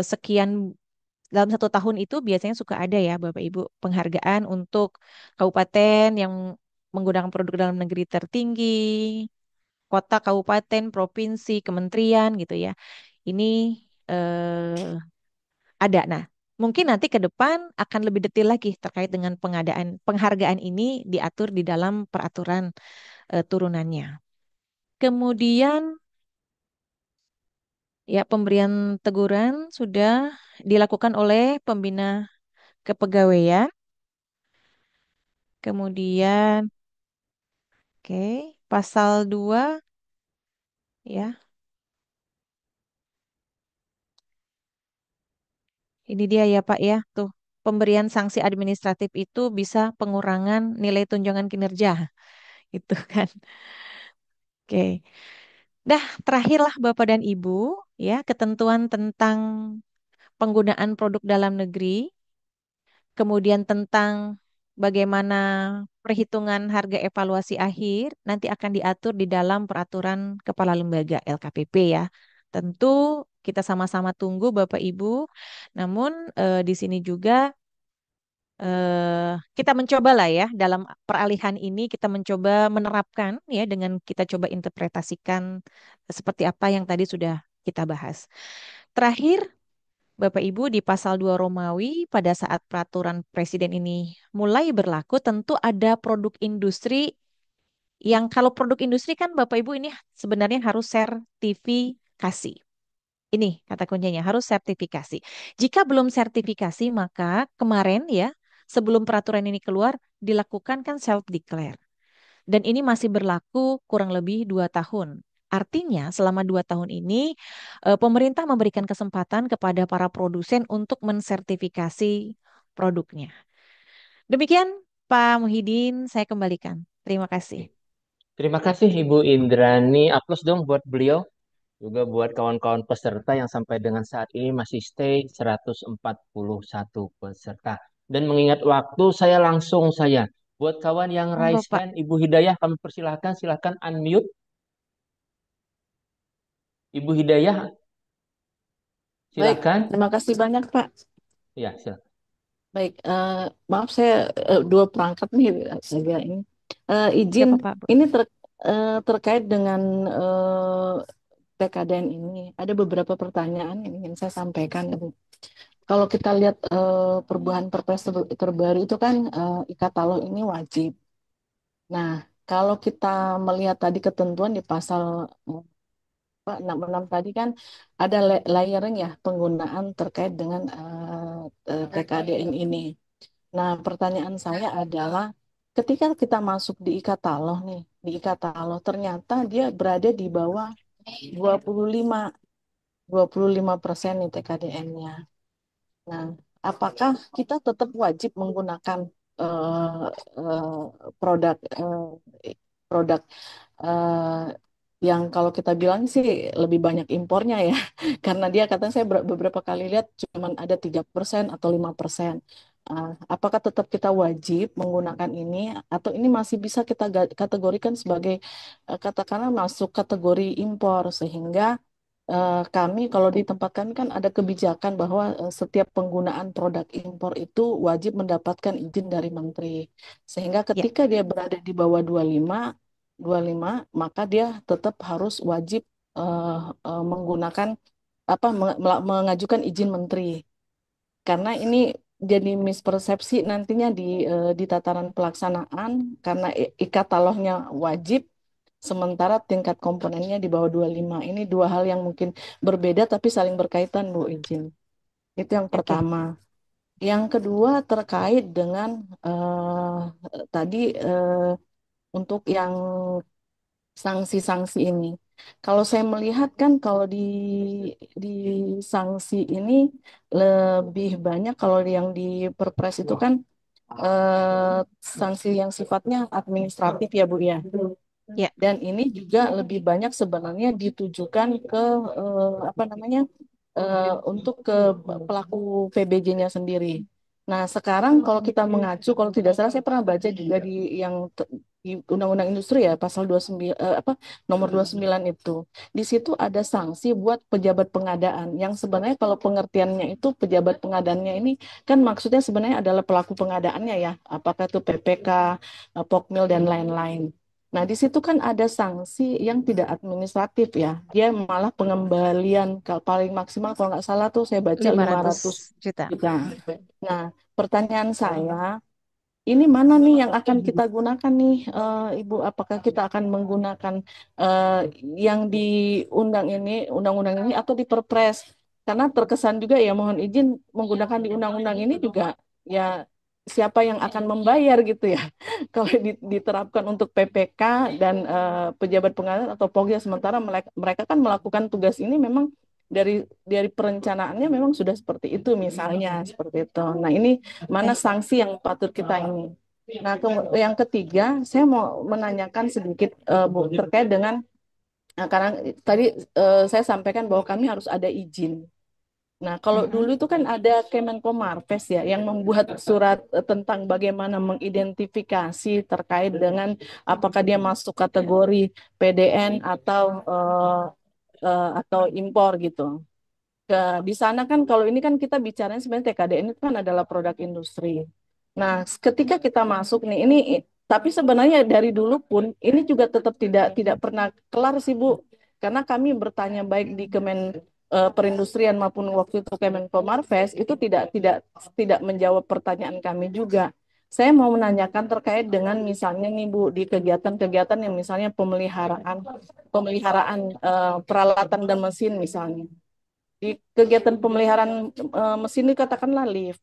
sekian dalam 1 tahun itu biasanya suka ada ya Bapak Ibu penghargaan untuk kabupaten yang menggunakan produk dalam negeri tertinggi, kota, kabupaten, provinsi, kementerian gitu ya. Ini eh, ada. Nah, mungkin nanti ke depan akan lebih detail lagi terkait dengan pengadaan penghargaan ini diatur di dalam peraturan turunannya. Kemudian Ya, pemberian teguran sudah dilakukan oleh pembina kepegawaian. Kemudian, oke, pasal 2 ya. Ini dia ya Pak ya, tuh pemberian sanksi administratif itu bisa pengurangan nilai tunjangan kinerja, itu kan. Oke, dah terakhirlah Bapak dan Ibu ya ketentuan tentang penggunaan produk dalam negeri, kemudian tentang bagaimana perhitungan harga evaluasi akhir nanti akan diatur di dalam peraturan Kepala Lembaga LKPP ya. Tentu kita sama-sama tunggu Bapak Ibu. Namun di sini juga kita mencoba lah ya dalam peralihan ini kita mencoba menerapkan ya dengan kita coba interpretasikan seperti apa yang tadi sudah kita bahas. Terakhir, Bapak Ibu di pasal 2 Romawi pada saat peraturan presiden ini mulai berlaku tentu ada produk industri yang kalau produk industri kan Bapak Ibu ini sebenarnya harus sertifikasi. Ini kata kuncinya harus sertifikasi. Jika belum sertifikasi, maka kemarin ya, sebelum peraturan ini keluar, dilakukan kan self-declare. Dan ini masih berlaku kurang lebih 2 tahun. Artinya selama 2 tahun ini, pemerintah memberikan kesempatan kepada para produsen untuk mensertifikasi produknya. Demikian, Pak Muhyiddin, saya kembalikan. Terima kasih. Terima kasih Ibu Indrani. Aplaus dong buat beliau. Juga buat kawan-kawan peserta yang sampai dengan saat ini masih stay 141 peserta. Dan mengingat waktu, saya langsung saya. Buat kawan yang Monggo, raise Pak. hand, Ibu Hidayah kami persilahkan, silahkan unmute. Ibu Hidayah, Baik, silahkan. terima kasih banyak Pak. Ya, silahkan. Baik, maaf saya dua perangkat nih agak ini. Izin, Siapa, Pak? ini terkait dengan PKDN ini. Ada beberapa pertanyaan yang ingin saya sampaikan. Kalau kita lihat perubahan Perpres terbaru itu kan e-katalog ini wajib. Nah, kalau kita melihat tadi ketentuan di pasal Pak 66 tadi kan ada layering ya penggunaan terkait dengan PKDN ini. Nah, pertanyaan saya adalah ketika kita masuk di e-katalog nih, di e-katalog ternyata dia berada di bawah 25 25% nih TKDN-nya. Nah, apakah kita tetap wajib menggunakan eh, eh, produk produk eh, yang kalau kita bilang sih lebih banyak impornya ya, karena dia katanya saya beberapa kali lihat cuman ada 3% atau 5%. Apakah tetap kita wajib menggunakan ini atau ini masih bisa kita kategorikan sebagai katakanlah masuk kategori impor sehingga kami kalau di tempat kami kan ada kebijakan bahwa setiap penggunaan produk impor itu wajib mendapatkan izin dari menteri. Sehingga Ya, ketika dia berada di bawah 25 maka dia tetap harus wajib menggunakan mengajukan izin menteri. Karena ini jadi mispersepsi nantinya di tataran pelaksanaan karena e-katalognya wajib sementara tingkat komponennya di bawah 25. Ini dua hal yang mungkin berbeda tapi saling berkaitan, Bu izin. Itu yang oke. pertama. Yang kedua terkait dengan tadi untuk yang sanksi-sanksi ini. Kalau saya melihat kan kalau di sanksi ini lebih banyak kalau yang di Perpres itu kan eh, sanksi yang sifatnya administratif ya Bu ya. Ya, Dan ini juga lebih banyak sebenarnya ditujukan ke apa namanya untuk ke pelaku PBJ-nya sendiri. Nah, sekarang kalau kita mengacu, kalau tidak salah saya pernah baca juga di yang di Undang-Undang Industri ya pasal 29 nomor 29 itu. Di situ ada sanksi buat pejabat pengadaan yang sebenarnya kalau pengertiannya itu pejabat pengadaannya ini kan maksudnya sebenarnya adalah pelaku pengadaannya ya, apakah itu PPK, Pokmil dan lain-lain. Nah, di situ kan ada sanksi yang tidak administratif ya. Dia malah pengembalian paling maksimal kalau nggak salah tuh saya baca lima lima ratus ratus juta. juta. Nah, pertanyaan saya, ini mana nih yang akan kita gunakan nih, Ibu? Apakah kita akan menggunakan eh, yang di undang-undang ini atau di Perpres? Karena terkesan juga ya, mohon izin, menggunakan di undang-undang ini juga ya siapa yang akan membayar gitu ya? Kalau diterapkan untuk PPK dan pejabat pengadilan atau Pogja, sementara mereka kan melakukan tugas ini memang dari perencanaannya memang sudah seperti itu, misalnya seperti itu. Nah, ini mana sanksi yang patut kita ini. Nah, yang ketiga, saya mau menanyakan sedikit, Bu, terkait dengan, karena tadi saya sampaikan bahwa kami harus ada izin. Nah, kalau dulu Mm-mm. itu kan ada Kemenkomarves ya yang membuat surat tentang bagaimana mengidentifikasi terkait dengan apakah dia masuk kategori PDN atau impor gitu. Ke di sana kan, kalau ini kan kita bicaranya sebenarnya TKDN itu kan adalah produk industri. Nah, ketika kita masuk nih ini, tapi sebenarnya dari dulu pun ini juga tetap tidak pernah kelar sih, Bu. Karena kami bertanya baik di Perindustrian maupun waktu itu Kemenkomarves itu tidak menjawab pertanyaan kami juga. Saya mau menanyakan terkait dengan misalnya nih, Bu, di kegiatan-kegiatan yang misalnya pemeliharaan pemeliharaan peralatan dan mesin misalnya. Di kegiatan pemeliharaan mesin ini katakanlah lift.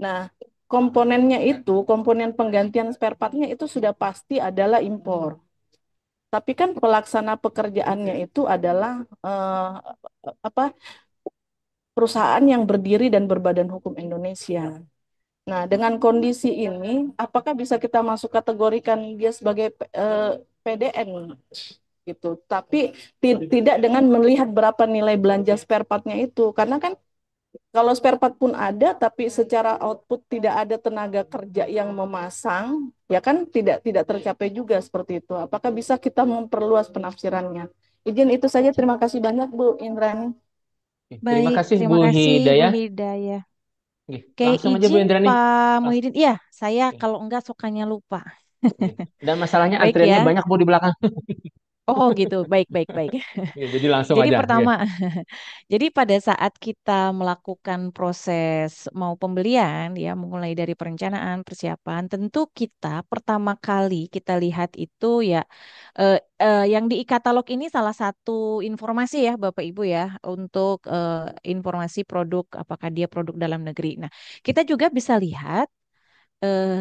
Nah, komponennya itu, komponen penggantian spare partnya itu sudah pasti adalah impor. Tapi kan pelaksana pekerjaannya itu adalah apa perusahaan yang berdiri dan berbadan hukum Indonesia. Nah, dengan kondisi ini, apakah bisa kita masuk kategorikan dia sebagai PDN gitu? Tapi tidak dengan melihat berapa nilai belanja spare partnya itu, karena kan kalau spare part pun ada, tapi secara output tidak ada tenaga kerja yang memasang, ya kan tidak tercapai juga seperti itu. Apakah bisa kita memperluas penafsirannya? Izin itu saja. Terima kasih banyak, Bu Indrani. Oke, terima Baik, kasih Bu terima kasih Bu Hidayah. Hidayah. Oke, Oke, langsung aja Bu izin Indrani. Pak Langsung. Muhyiddin. Iya, saya Oke, kalau enggak sukanya lupa. oke. Dan masalahnya Baik antriannya ya. banyak Bu di belakang. Oh gitu, baik, baik, baik. Oke, jadi langsung Jadi aja. Ya. pertama, jadi pada saat kita melakukan proses mau pembelian, ya mulai dari perencanaan, persiapan, tentu kita pertama kali kita lihat itu ya yang di e-katalog ini salah satu informasi ya Bapak Ibu ya untuk informasi produk apakah dia produk dalam negeri. Nah, kita juga bisa lihat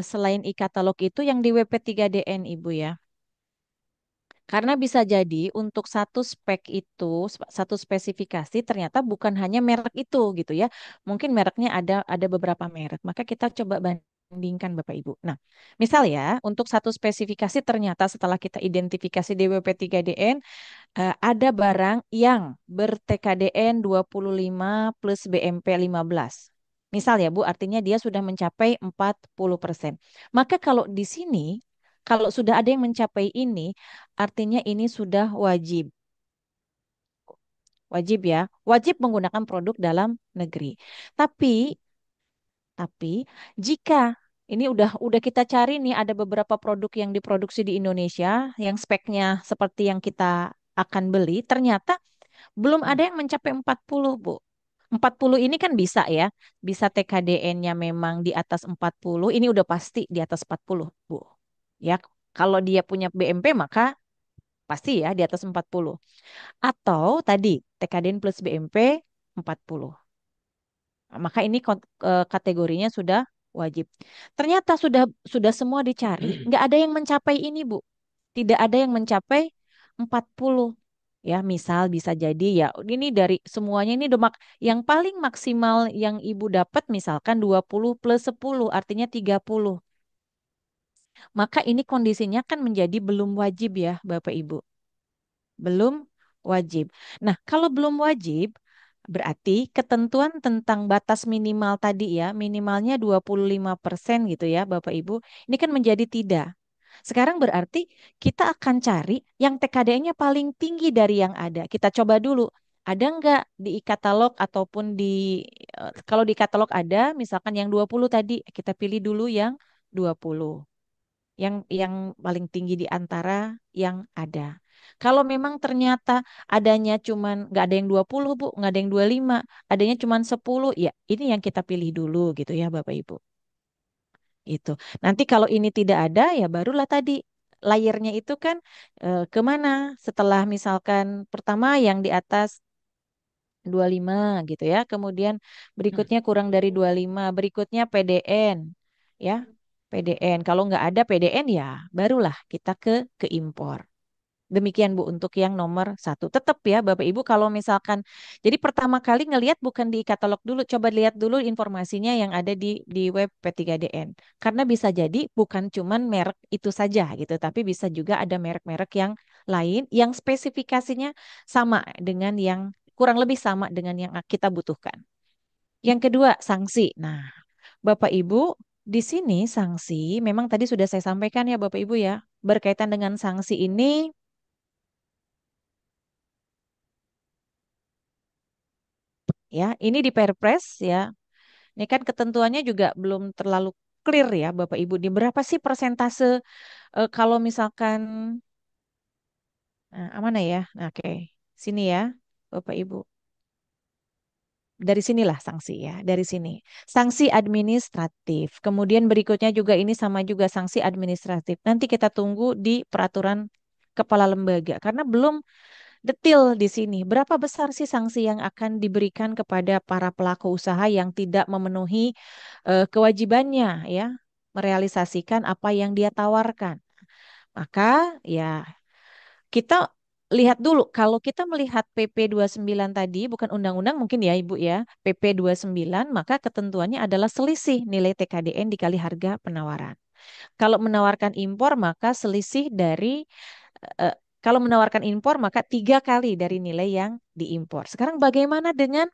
selain e-katalog itu yang di WP3DN Ibu ya. Karena bisa jadi untuk satu spek itu, satu spesifikasi ternyata bukan hanya merek itu gitu ya. Mungkin mereknya ada beberapa merek. Maka kita coba bandingkan Bapak Ibu. Nah, misal ya, untuk satu spesifikasi ternyata setelah kita identifikasi DWP3DN ada barang yang ber-TKDN 25 plus BMP 15. Misal ya Bu, artinya dia sudah mencapai 40%. Maka kalau di sini, kalau sudah ada yang mencapai ini, artinya ini sudah wajib. Wajib ya, wajib menggunakan produk dalam negeri. Tapi, tapi jika ini udah kita cari nih ada beberapa produk yang diproduksi di Indonesia yang speknya seperti yang kita akan beli, ternyata belum ada yang mencapai 40, Bu. 40 ini kan bisa ya. Bisa TKDN-nya memang di atas 40. Ini udah pasti di atas 40, Bu. Ya, kalau dia punya BMP maka pasti ya di atas 40. Atau tadi TKDN plus BMP 40. Nah, maka ini kategorinya sudah wajib. Ternyata sudah semua dicari, nggak ada yang mencapai ini, Bu. Tidak ada yang mencapai 40. Ya, misal bisa jadi ya ini dari semuanya ini yang paling maksimal yang Ibu dapat misalkan 20 plus 10 artinya 30. Maka ini kondisinya kan menjadi belum wajib ya Bapak Ibu. Belum wajib. Nah, kalau belum wajib berarti ketentuan tentang batas minimal tadi ya, minimalnya 25% gitu ya Bapak Ibu. Ini kan menjadi tidak. Sekarang berarti kita akan cari yang TKD-nya paling tinggi dari yang ada. Kita coba dulu. Ada nggak di e-katalog ataupun kalau di katalog ada, misalkan yang 20 tadi, kita pilih dulu yang 20. Yang paling tinggi di antara yang ada. Kalau memang ternyata adanya cuman nggak ada yang 20 Bu, nggak ada yang 25, adanya cuman 10, ya ini yang kita pilih dulu gitu ya Bapak Ibu. Itu. Nanti kalau ini tidak ada ya barulah tadi layernya itu kan kemana? Setelah misalkan pertama yang di atas 25 gitu ya. Kemudian berikutnya kurang dari 25, berikutnya PDN ya. PDN. Kalau nggak ada PDN ya barulah kita ke impor. Demikian Bu untuk yang nomor satu. Tetap ya Bapak Ibu kalau misalkan, jadi pertama kali ngelihat bukan di katalog dulu, coba lihat dulu informasinya yang ada di web P3DN. Karena bisa jadi bukan cuman merek itu saja gitu, tapi bisa juga ada merek-merek yang lain yang spesifikasinya sama dengan yang kurang lebih sama dengan yang kita butuhkan. Yang kedua, sanksi. Nah, Bapak Ibu, di sini sanksi memang tadi sudah saya sampaikan ya Bapak Ibu ya, berkaitan dengan sanksi ini ya. Ini di Perpres ya. Ini kan ketentuannya juga belum terlalu clear ya Bapak Ibu. Di berapa sih persentase kalau misalkan mana ya? Nah, oke. Sini ya Bapak Ibu. Dari sinilah sanksi ya, dari sini. Sanksi administratif. Kemudian berikutnya juga ini sama juga sanksi administratif. Nanti kita tunggu di peraturan kepala lembaga karena belum detil di sini. Berapa besar sih sanksi yang akan diberikan kepada para pelaku usaha yang tidak memenuhi kewajibannya ya, merealisasikan apa yang dia tawarkan. Maka ya kita lihat dulu kalau kita melihat PP 29 tadi bukan undang-undang mungkin ya Ibu ya, PP 29 maka ketentuannya adalah selisih nilai TKDN dikali harga penawaran. Kalau menawarkan impor maka selisih dari eh, kalau menawarkan impor maka 3 kali dari nilai yang diimpor. Sekarang bagaimana dengan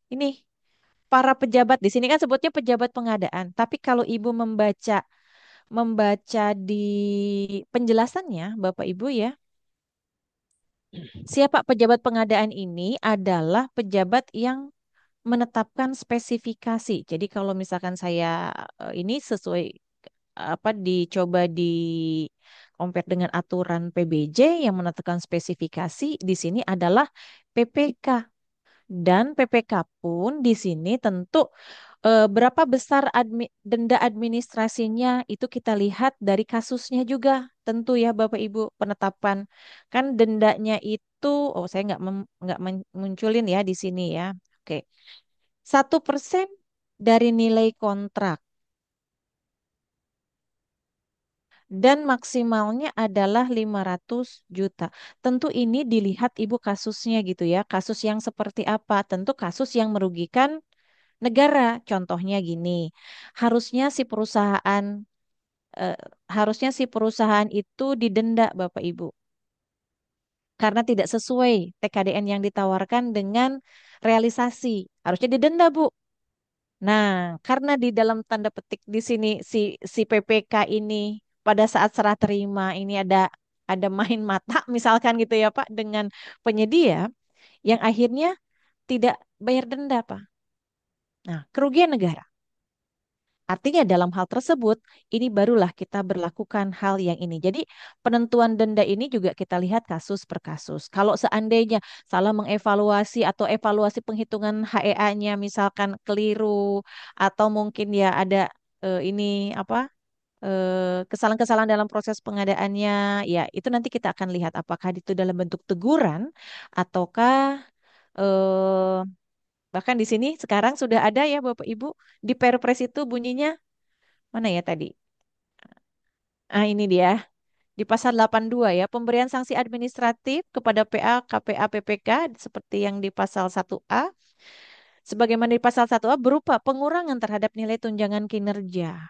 ini para pejabat di sini kan sebutnya pejabat pengadaan. Tapi kalau Ibu membaca membaca di penjelasannya Bapak Ibu ya, siapa pejabat pengadaan ini adalah pejabat yang menetapkan spesifikasi. Jadi kalau misalkan saya ini sesuai apa dicoba di compare dengan aturan PBJ yang menentukan spesifikasi di sini adalah PPK. Dan PPK pun di sini tentu berapa besar denda administrasinya itu kita lihat dari kasusnya juga. Tentu ya Bapak Ibu penetapan kan dendanya itu, oh saya nggak munculin ya di sini ya. Oke, 1% dari nilai kontrak dan maksimalnya adalah 500 juta. Tentu ini dilihat Ibu kasusnya gitu ya. Kasus yang seperti apa? Tentu kasus yang merugikan negara. Contohnya gini, harusnya si perusahaan eh, harusnya si perusahaan itu didenda Bapak Ibu karena tidak sesuai TKDN yang ditawarkan dengan realisasi. Harusnya didenda, Bu. Nah, karena di dalam tanda petik di sini si PPK ini pada saat serah terima ini ada main mata misalkan gitu ya, Pak, dengan penyedia yang akhirnya tidak bayar denda, Pak. Nah, kerugian negara. Artinya dalam hal tersebut, ini barulah kita berlakukan hal yang ini. Jadi penentuan denda ini juga kita lihat kasus per kasus. Kalau seandainya salah mengevaluasi atau evaluasi penghitungan HEA-nya misalkan keliru atau mungkin ya ada ini apa kesalahan-kesalahan dalam proses pengadaannya, ya itu nanti kita akan lihat apakah itu dalam bentuk teguran ataukah eh, bahkan di sini sekarang sudah ada ya Bapak Ibu di Perpres itu bunyinya mana ya tadi? Ah, ini dia. Di pasal 82 ya, pemberian sanksi administratif kepada PA, KPA, PPK seperti yang di pasal 1A. Sebagaimana di pasal 1A berupa pengurangan terhadap nilai tunjangan kinerja.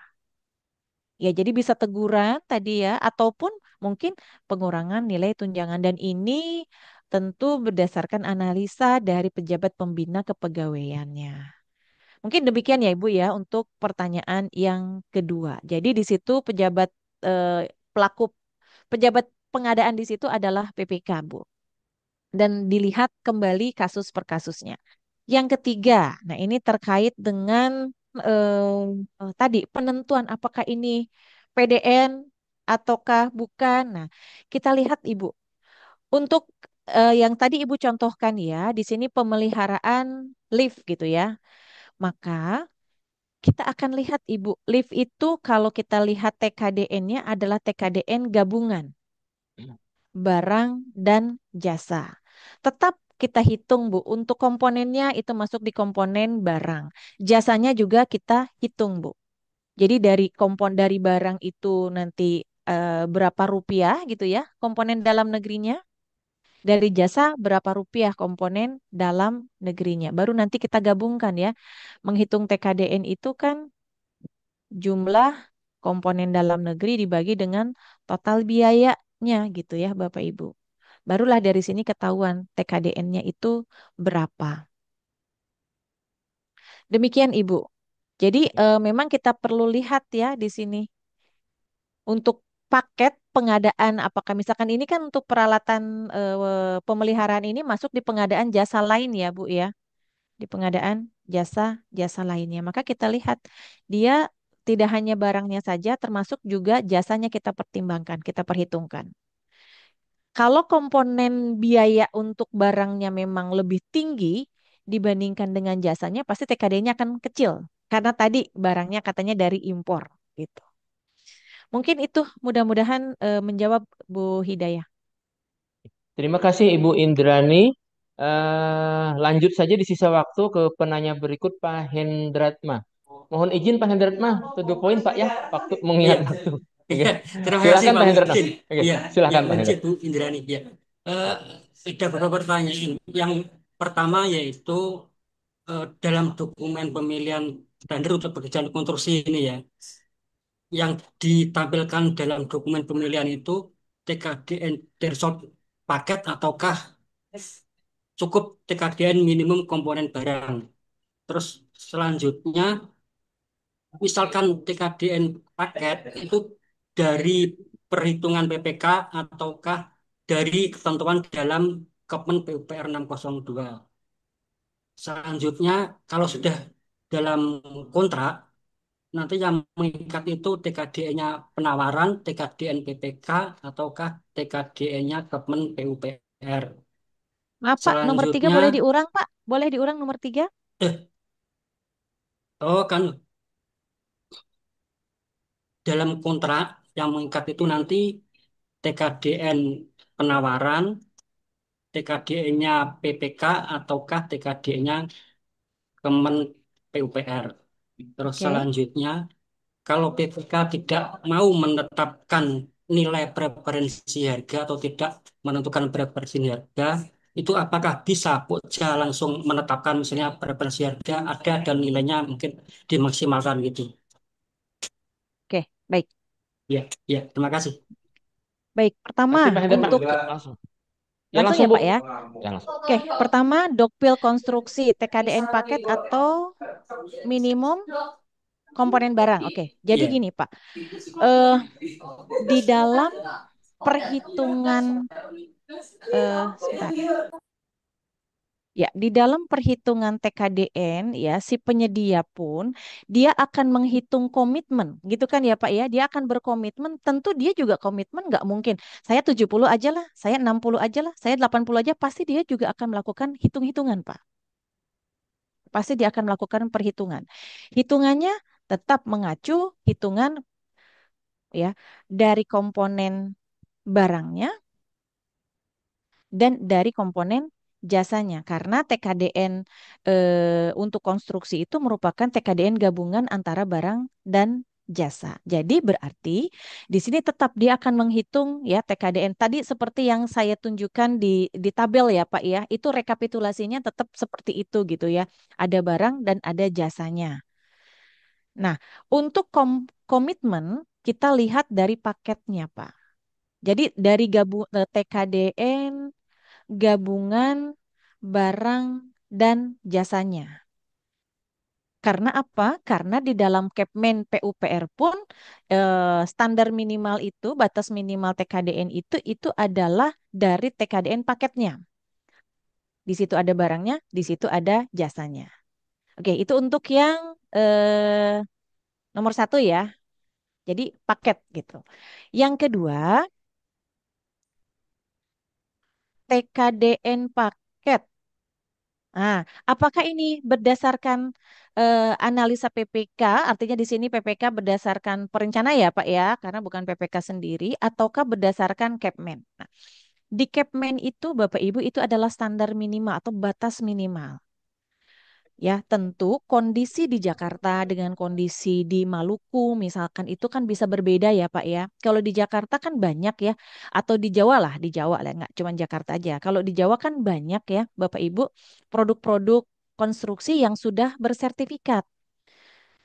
Ya, jadi bisa teguran tadi ya, ataupun mungkin pengurangan nilai tunjangan. Dan ini tentu berdasarkan analisa dari pejabat pembina kepegawaiannya. Mungkin demikian ya Ibu ya untuk pertanyaan yang kedua. Jadi di situ pelaku pejabat pengadaan di situ adalah PPK, Bu. Dan dilihat kembali kasus per kasusnya. Yang ketiga, nah ini terkait dengan tadi penentuan apakah ini PDN ataukah bukan. Nah, kita lihat Ibu. Untuk yang tadi Ibu contohkan ya, di sini pemeliharaan lift gitu ya. Maka kita akan lihat Ibu, lift itu kalau kita lihat TKDN-nya adalah TKDN gabungan, barang dan jasa. Tetap kita hitung Bu, untuk komponennya itu masuk di komponen barang. Jasanya juga kita hitung Bu. Jadi dari barang itu nanti berapa rupiah gitu ya komponen dalam negerinya. Dari jasa berapa rupiah komponen dalam negerinya. Baru nanti kita gabungkan ya. Menghitung TKDN itu kan jumlah komponen dalam negeri dibagi dengan total biayanya gitu ya Bapak Ibu. Barulah dari sini ketahuan TKDN-nya itu berapa. Demikian Ibu. Jadi memang kita perlu lihat ya di sini untuk paket pengadaan, apakah misalkan ini kan untuk peralatan pemeliharaan ini masuk di pengadaan jasa lain ya Bu ya, di pengadaan jasa-jasa lainnya. Maka kita lihat dia tidak hanya barangnya saja, termasuk juga jasanya kita pertimbangkan, kita perhitungkan. Kalau komponen biaya untuk barangnya memang lebih tinggi dibandingkan dengan jasanya, pasti TKD-nya akan kecil. Karena tadi barangnya katanya dari impor gitu. Mungkin itu mudah-mudahan menjawab Bu Hidayah. Terima kasih Ibu Indrani. Lanjut saja di sisa waktu ke penanya berikut Pak Hendratma. Mohon izin Pak Hendratma, to the point Pak ya, waktu Iya, mengingat waktu. Oke, iya. Terima kasih silakan Pak Pak Hendratma. Muhyiddin. Oke, Iya, ya silakan Pak lanjut Hendratma. Bu Indrani. Ya. Eh, ada beberapa pertanyaan. Yang pertama yaitu dalam dokumen pemilihan tender untuk pekerjaan konstruksi ini ya, yang ditampilkan dalam dokumen pemilihan itu TKDN Dersot paket ataukah cukup TKDN minimum komponen barang. Terus selanjutnya, misalkan TKDN paket itu dari perhitungan PPK ataukah dari ketentuan dalam Kemen PUPR 602. Selanjutnya, kalau sudah dalam kontrak, nanti yang mengikat itu TKDN-nya penawaran, TKDN PPK, ataukah TKDN-nya Kemen PUPR. Maaf Pak, nomor 3 Selanjutnya, boleh diulang Pak? Boleh diulang nomor 3? oh kan dalam kontrak yang mengikat itu nanti TKDN penawaran, TKDN-nya PPK, ataukah TKDN-nya Kemen PUPR. Terus Oke. selanjutnya, kalau PPK tidak mau menetapkan nilai preferensi harga atau tidak menentukan preferensi harga, itu apakah bisa Pokja langsung menetapkan misalnya preferensi harga ada dan nilainya mungkin dimaksimalkan gitu. Oke, baik. Ya, ya, terima kasih. Baik, Kasih pertama Pak Hendratma. untuk Langsung. Ya langsung langsung ya Bu. Pak ya. Ya langsung. Oke, pertama dokpil konstruksi TKDN paket atau minimum komponen barang. Oke, jadi Iya. gini Pak. Eh di dalam perhitungan sebentar. Ya, di dalam perhitungan TKDN ya si penyedia pun dia akan menghitung komitmen, gitu kan ya Pak ya. Dia akan berkomitmen, tentu dia juga komitmen nggak mungkin. Saya 70 aja lah, saya 60 aja lah, saya 80 aja, pasti dia juga akan melakukan hitung-hitungan Pak. Pasti dia akan melakukan perhitungan. Hitungannya tetap mengacu hitungan ya dari komponen barangnya dan dari komponen jasanya. Karena TKDN untuk konstruksi itu merupakan TKDN gabungan antara barang dan jasa. Jadi berarti di sini tetap dia akan menghitung ya TKDN tadi seperti yang saya tunjukkan di tabel ya Pak ya. Itu rekapitulasinya tetap seperti itu gitu ya. Ada barang dan ada jasanya. Nah, untuk komitmen kita lihat dari paketnya Pak. Jadi dari TKDN gabungan barang dan jasanya. Karena apa? Karena di dalam Kepmen PUPR pun standar minimal itu, batas minimal TKDN itu adalah dari TKDN paketnya. Di situ ada barangnya, di situ ada jasanya. Oke, itu untuk yang nomor satu ya. Jadi paket gitu. Yang kedua, TKDN paket. Nah, apakah ini berdasarkan analisa PPK? Artinya di sini PPK berdasarkan perencana ya, Pak ya, karena bukan PPK sendiri, ataukah berdasarkan Capman? Nah, di Capman itu, Bapak Ibu, itu adalah standar minimal atau batas minimal. Ya, tentu kondisi di Jakarta dengan kondisi di Maluku misalkan itu kan bisa berbeda ya Pak ya. Kalau di Jakarta kan banyak ya, atau di Jawa lah, di Jawa lah, nggak cuma Jakarta aja. Kalau di Jawa kan banyak ya Bapak Ibu produk-produk konstruksi yang sudah bersertifikat.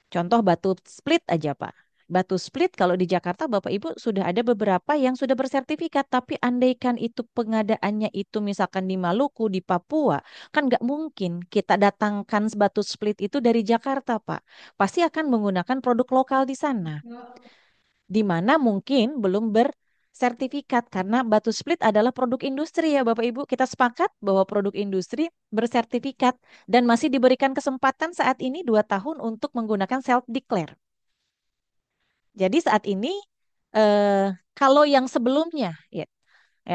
Contoh batu split aja, Pak. Batu split kalau di Jakarta Bapak Ibu sudah ada beberapa yang sudah bersertifikat, tapi andaikan itu pengadaannya itu misalkan di Maluku, di Papua, kan nggak mungkin kita datangkan batu split itu dari Jakarta, Pak. Pasti akan menggunakan produk lokal di sana, di mana mungkin belum bersertifikat karena batu split adalah produk industri ya Bapak Ibu. Kita sepakat bahwa produk industri bersertifikat dan masih diberikan kesempatan saat ini 2 tahun untuk menggunakan self declare. Jadi saat ini kalau yang sebelumnya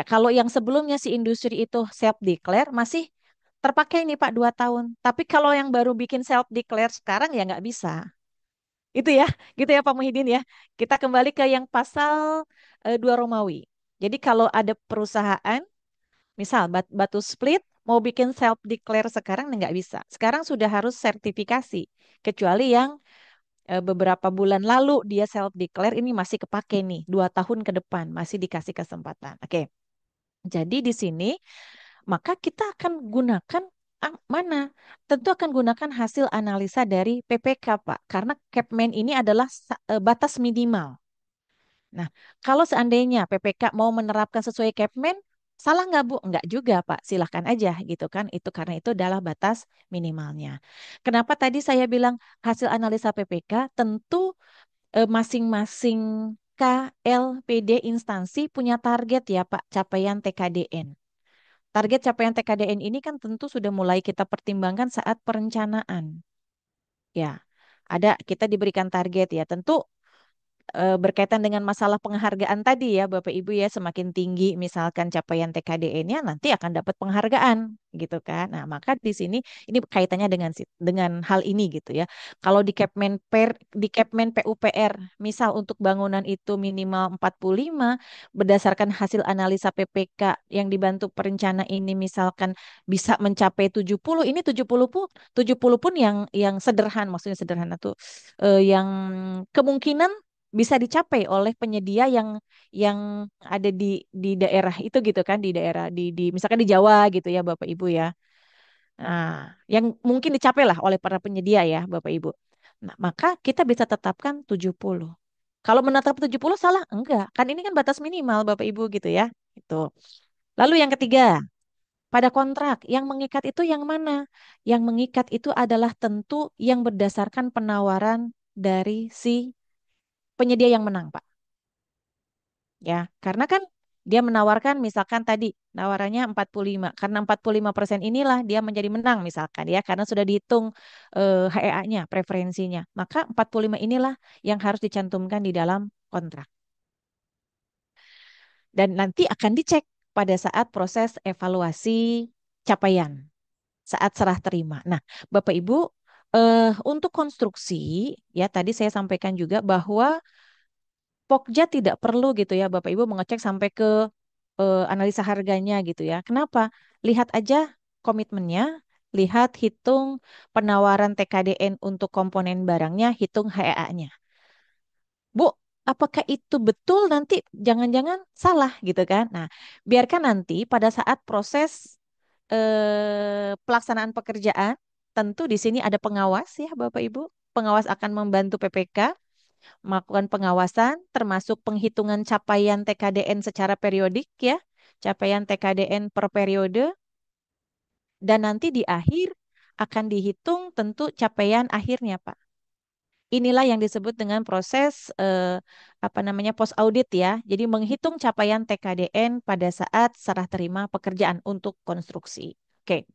kalau yang sebelumnya si industri itu self declare masih terpakai nih Pak 2 tahun. Tapi kalau yang baru bikin self declare sekarang ya nggak bisa. Itu ya, gitu ya Pak Muhyiddin ya. Kita kembali ke yang pasal 2 Romawi. Jadi kalau ada perusahaan, misal Batu Split mau bikin self declare sekarang nggak bisa. Sekarang sudah harus sertifikasi. Kecuali yang beberapa bulan lalu dia self declare ini masih kepake nih 2 tahun ke depan masih dikasih kesempatan. Oke, jadi di sini maka kita akan gunakan mana? Tentu akan gunakan hasil analisa dari PPK Pak, karena Capman ini adalah batas minimal. Nah, kalau seandainya PPK mau menerapkan sesuai Capman, salah nggak Bu? Nggak juga Pak, silahkan aja gitu kan. Itu karena itu adalah batas minimalnya. Kenapa tadi saya bilang hasil analisa PPK tentu masing-masing KLPD instansi punya target ya Pak, capaian TKDN. Target capaian TKDN ini kan tentu sudah mulai kita pertimbangkan saat perencanaan. Ya, ada kita diberikan target ya. Tentu berkaitan dengan masalah penghargaan tadi ya Bapak Ibu ya, semakin tinggi misalkan capaian TKDN-nya nanti akan dapat penghargaan gitu kan. Nah, maka di sini ini kaitannya dengan hal ini gitu ya. Kalau di Kepmen PUPR misal untuk bangunan itu minimal 45 berdasarkan hasil analisa PPK yang dibantu perencana ini misalkan bisa mencapai 70, ini 70 pun yang sederhana, maksudnya sederhana tuh yang kemungkinan bisa dicapai oleh penyedia yang ada di daerah itu gitu kan, di daerah di misalkan di Jawa gitu ya Bapak Ibu ya. Nah, yang mungkin dicapai lah oleh para penyedia ya Bapak Ibu. Nah, maka kita bisa tetapkan 70. Kalau menetap 70 salah? Enggak. Kan ini kan batas minimal Bapak Ibu gitu ya. Itu. Lalu yang ketiga, pada kontrak yang mengikat itu yang mana? Yang mengikat itu adalah tentu yang berdasarkan penawaran dari si penyedia yang menang, Pak. Ya, karena kan dia menawarkan misalkan tadi nawarannya 45. Karena 45% inilah dia menjadi menang misalkan ya, karena sudah dihitung HEA-nya, preferensinya. Maka 45 inilah yang harus dicantumkan di dalam kontrak. Dan nanti akan dicek pada saat proses evaluasi capaian, saat serah terima. Nah, Bapak Ibu, untuk konstruksi ya tadi saya sampaikan juga bahwa Pokja tidak perlu gitu ya Bapak Ibu mengecek sampai ke analisa harganya gitu ya. Kenapa? Lihat aja komitmennya, lihat hitung penawaran TKDN untuk komponen barangnya, hitung HEA-nya. Bu, apakah itu betul nanti jangan-jangan salah gitu kan? Nah, biarkan nanti pada saat proses pelaksanaan pekerjaan, tentu di sini ada pengawas ya Bapak Ibu. Pengawas akan membantu PPK melakukan pengawasan termasuk penghitungan capaian TKDN secara periodik ya, capaian TKDN per periode dan nanti di akhir akan dihitung tentu capaian akhirnya, Pak. Inilah yang disebut dengan proses apa namanya post audit ya. Jadi menghitung capaian TKDN pada saat serah terima pekerjaan untuk konstruksi. Oke.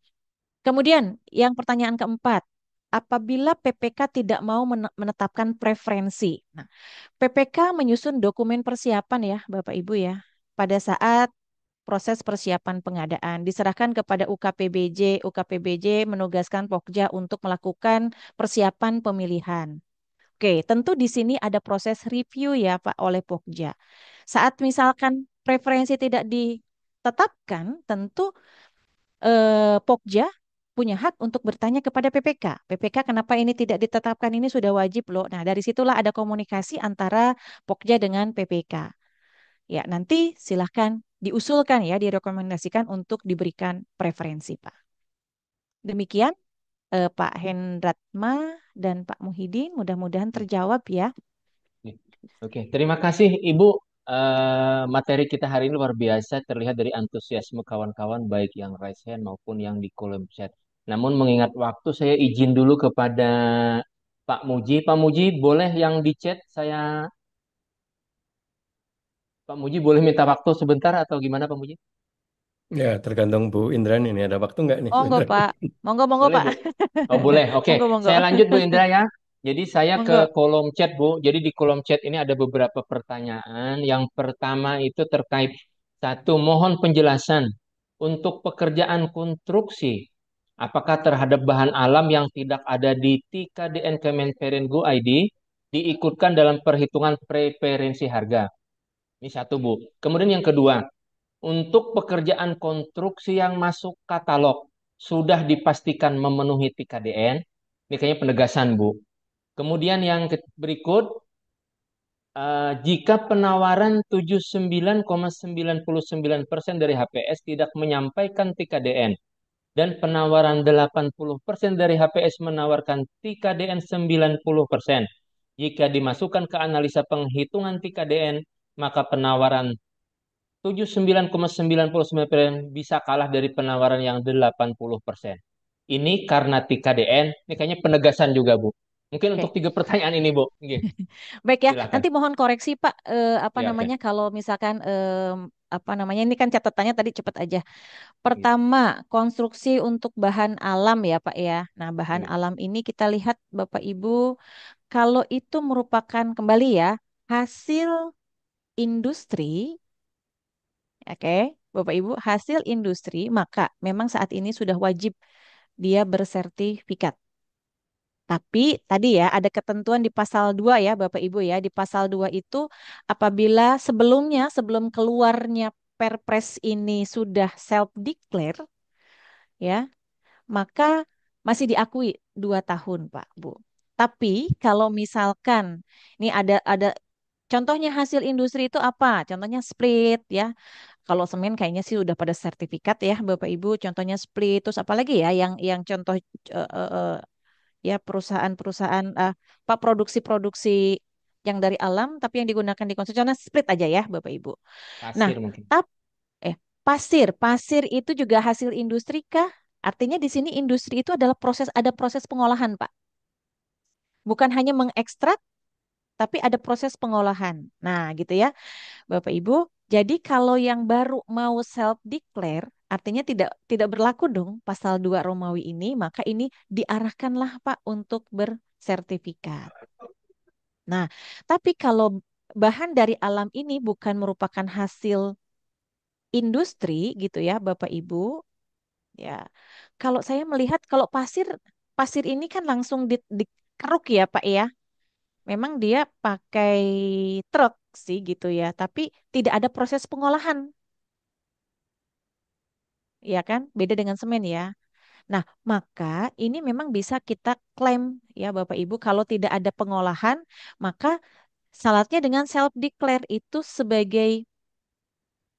Kemudian yang pertanyaan keempat, apabila PPK tidak mau menetapkan preferensi. Nah, PPK menyusun dokumen persiapan ya, Bapak Ibu ya. Pada saat proses persiapan pengadaan. Diserahkan kepada UKPBJ. UKPBJ menugaskan Pokja untuk melakukan persiapan pemilihan. Oke, tentu di sini ada proses review ya Pak oleh Pokja. Saat misalkan preferensi tidak ditetapkan, tentu Pokja punya hak untuk bertanya kepada PPK. PPK kenapa ini tidak ditetapkan, ini sudah wajib loh. Nah, dari situlah ada komunikasi antara Pokja dengan PPK. Ya, nanti silahkan diusulkan ya, direkomendasikan untuk diberikan preferensi, Pak. Demikian Pak Hendratma dan Pak Muhyiddin, mudah-mudahan terjawab ya. Oke, terima kasih Ibu. Materi kita hari ini luar biasa, terlihat dari antusiasme kawan-kawan baik yang raise hand maupun yang di kolom chat. Namun mengingat waktu, saya izin dulu kepada Pak Muji. Pak Muji, boleh yang di chat Pak Muji boleh minta waktu sebentar atau gimana Pak Muji? Ya, tergantung Bu Indra ini ada waktu nggak nih Bu Monggo, Indra? Pak. Monggo, monggo, Boleh Pak. Bu? Oh boleh, oke. Monggo, monggo. Saya lanjut Bu Indra ya. Jadi saya ke Monggo. kolom chat Bu. Jadi di kolom chat ini ada beberapa pertanyaan. Yang pertama itu terkait satu, mohon penjelasan untuk pekerjaan konstruksi. Apakah terhadap bahan alam yang tidak ada di TKDN Kemenperin.go ID diikutkan dalam perhitungan preferensi harga? Ini satu Bu. Kemudian yang kedua, untuk pekerjaan konstruksi yang masuk katalog sudah dipastikan memenuhi TKDN. Ini kayaknya penegasan, Bu. Kemudian yang berikut, jika penawaran 79,99% dari HPS tidak menyampaikan TKDN dan penawaran 80% dari HPS menawarkan TKDN 90%. Jika dimasukkan ke analisa penghitungan TKDN, maka penawaran 79,99% bisa kalah dari penawaran yang 80%. Ini karena TKDN, ini kayaknya penegasan juga, Bu. Mungkin untuk Oke. 3 pertanyaan ini, Bu. Oke, Baik ya, silakan. nanti mohon koreksi Pak, apa Ya, oke. namanya kalau misalkan apa namanya ini kan catatannya tadi cepat aja. Oke, Pertama, konstruksi untuk bahan alam ya Pak ya. Nah, bahan oke. alam ini kita lihat Bapak Ibu, kalau itu merupakan kembali ya hasil industri, oke, Bapak Ibu, hasil industri, maka memang saat ini sudah wajib dia bersertifikat. Tapi tadi ya ada ketentuan di pasal 2 ya Bapak Ibu ya. Di pasal 2 itu apabila sebelumnya sebelum keluarnya Perpres ini sudah self declare ya, maka masih diakui 2 tahun Pak Bu. Tapi kalau misalkan ini ada contohnya hasil industri itu apa? Contohnya split ya. Kalau semen kayaknya sih udah pada sertifikat ya Bapak Ibu. Contohnya split terus apalagi ya yang contoh eh, eh, eh, ya perusahaan-perusahaan Pak produksi-produksi yang dari alam tapi yang digunakan di konstruksi. Contohnya split aja ya Bapak Ibu. Nah, Pasir mungkin. tap pasir itu juga hasil industri kah? Artinya di sini industri itu adalah ada proses pengolahan, Pak. Bukan hanya mengekstrak, tapi ada proses pengolahan. Nah, gitu ya, Bapak Ibu. Jadi kalau yang baru mau self declare, artinya tidak berlaku dong pasal 2 Romawi ini, maka ini diarahkanlah Pak untuk bersertifikat. Nah, tapi kalau bahan dari alam ini bukan merupakan hasil industri gitu ya, Bapak Ibu, ya. Kalau saya melihat kalau pasir pasir ini kan langsung dikeruk ya, Pak ya. Memang dia pakai truk sih gitu ya, tapi tidak ada proses pengolahan, ya kan? Beda dengan semen ya. Nah, maka ini memang bisa kita klaim ya Bapak Ibu kalau tidak ada pengolahan, maka syaratnya dengan self declare itu sebagai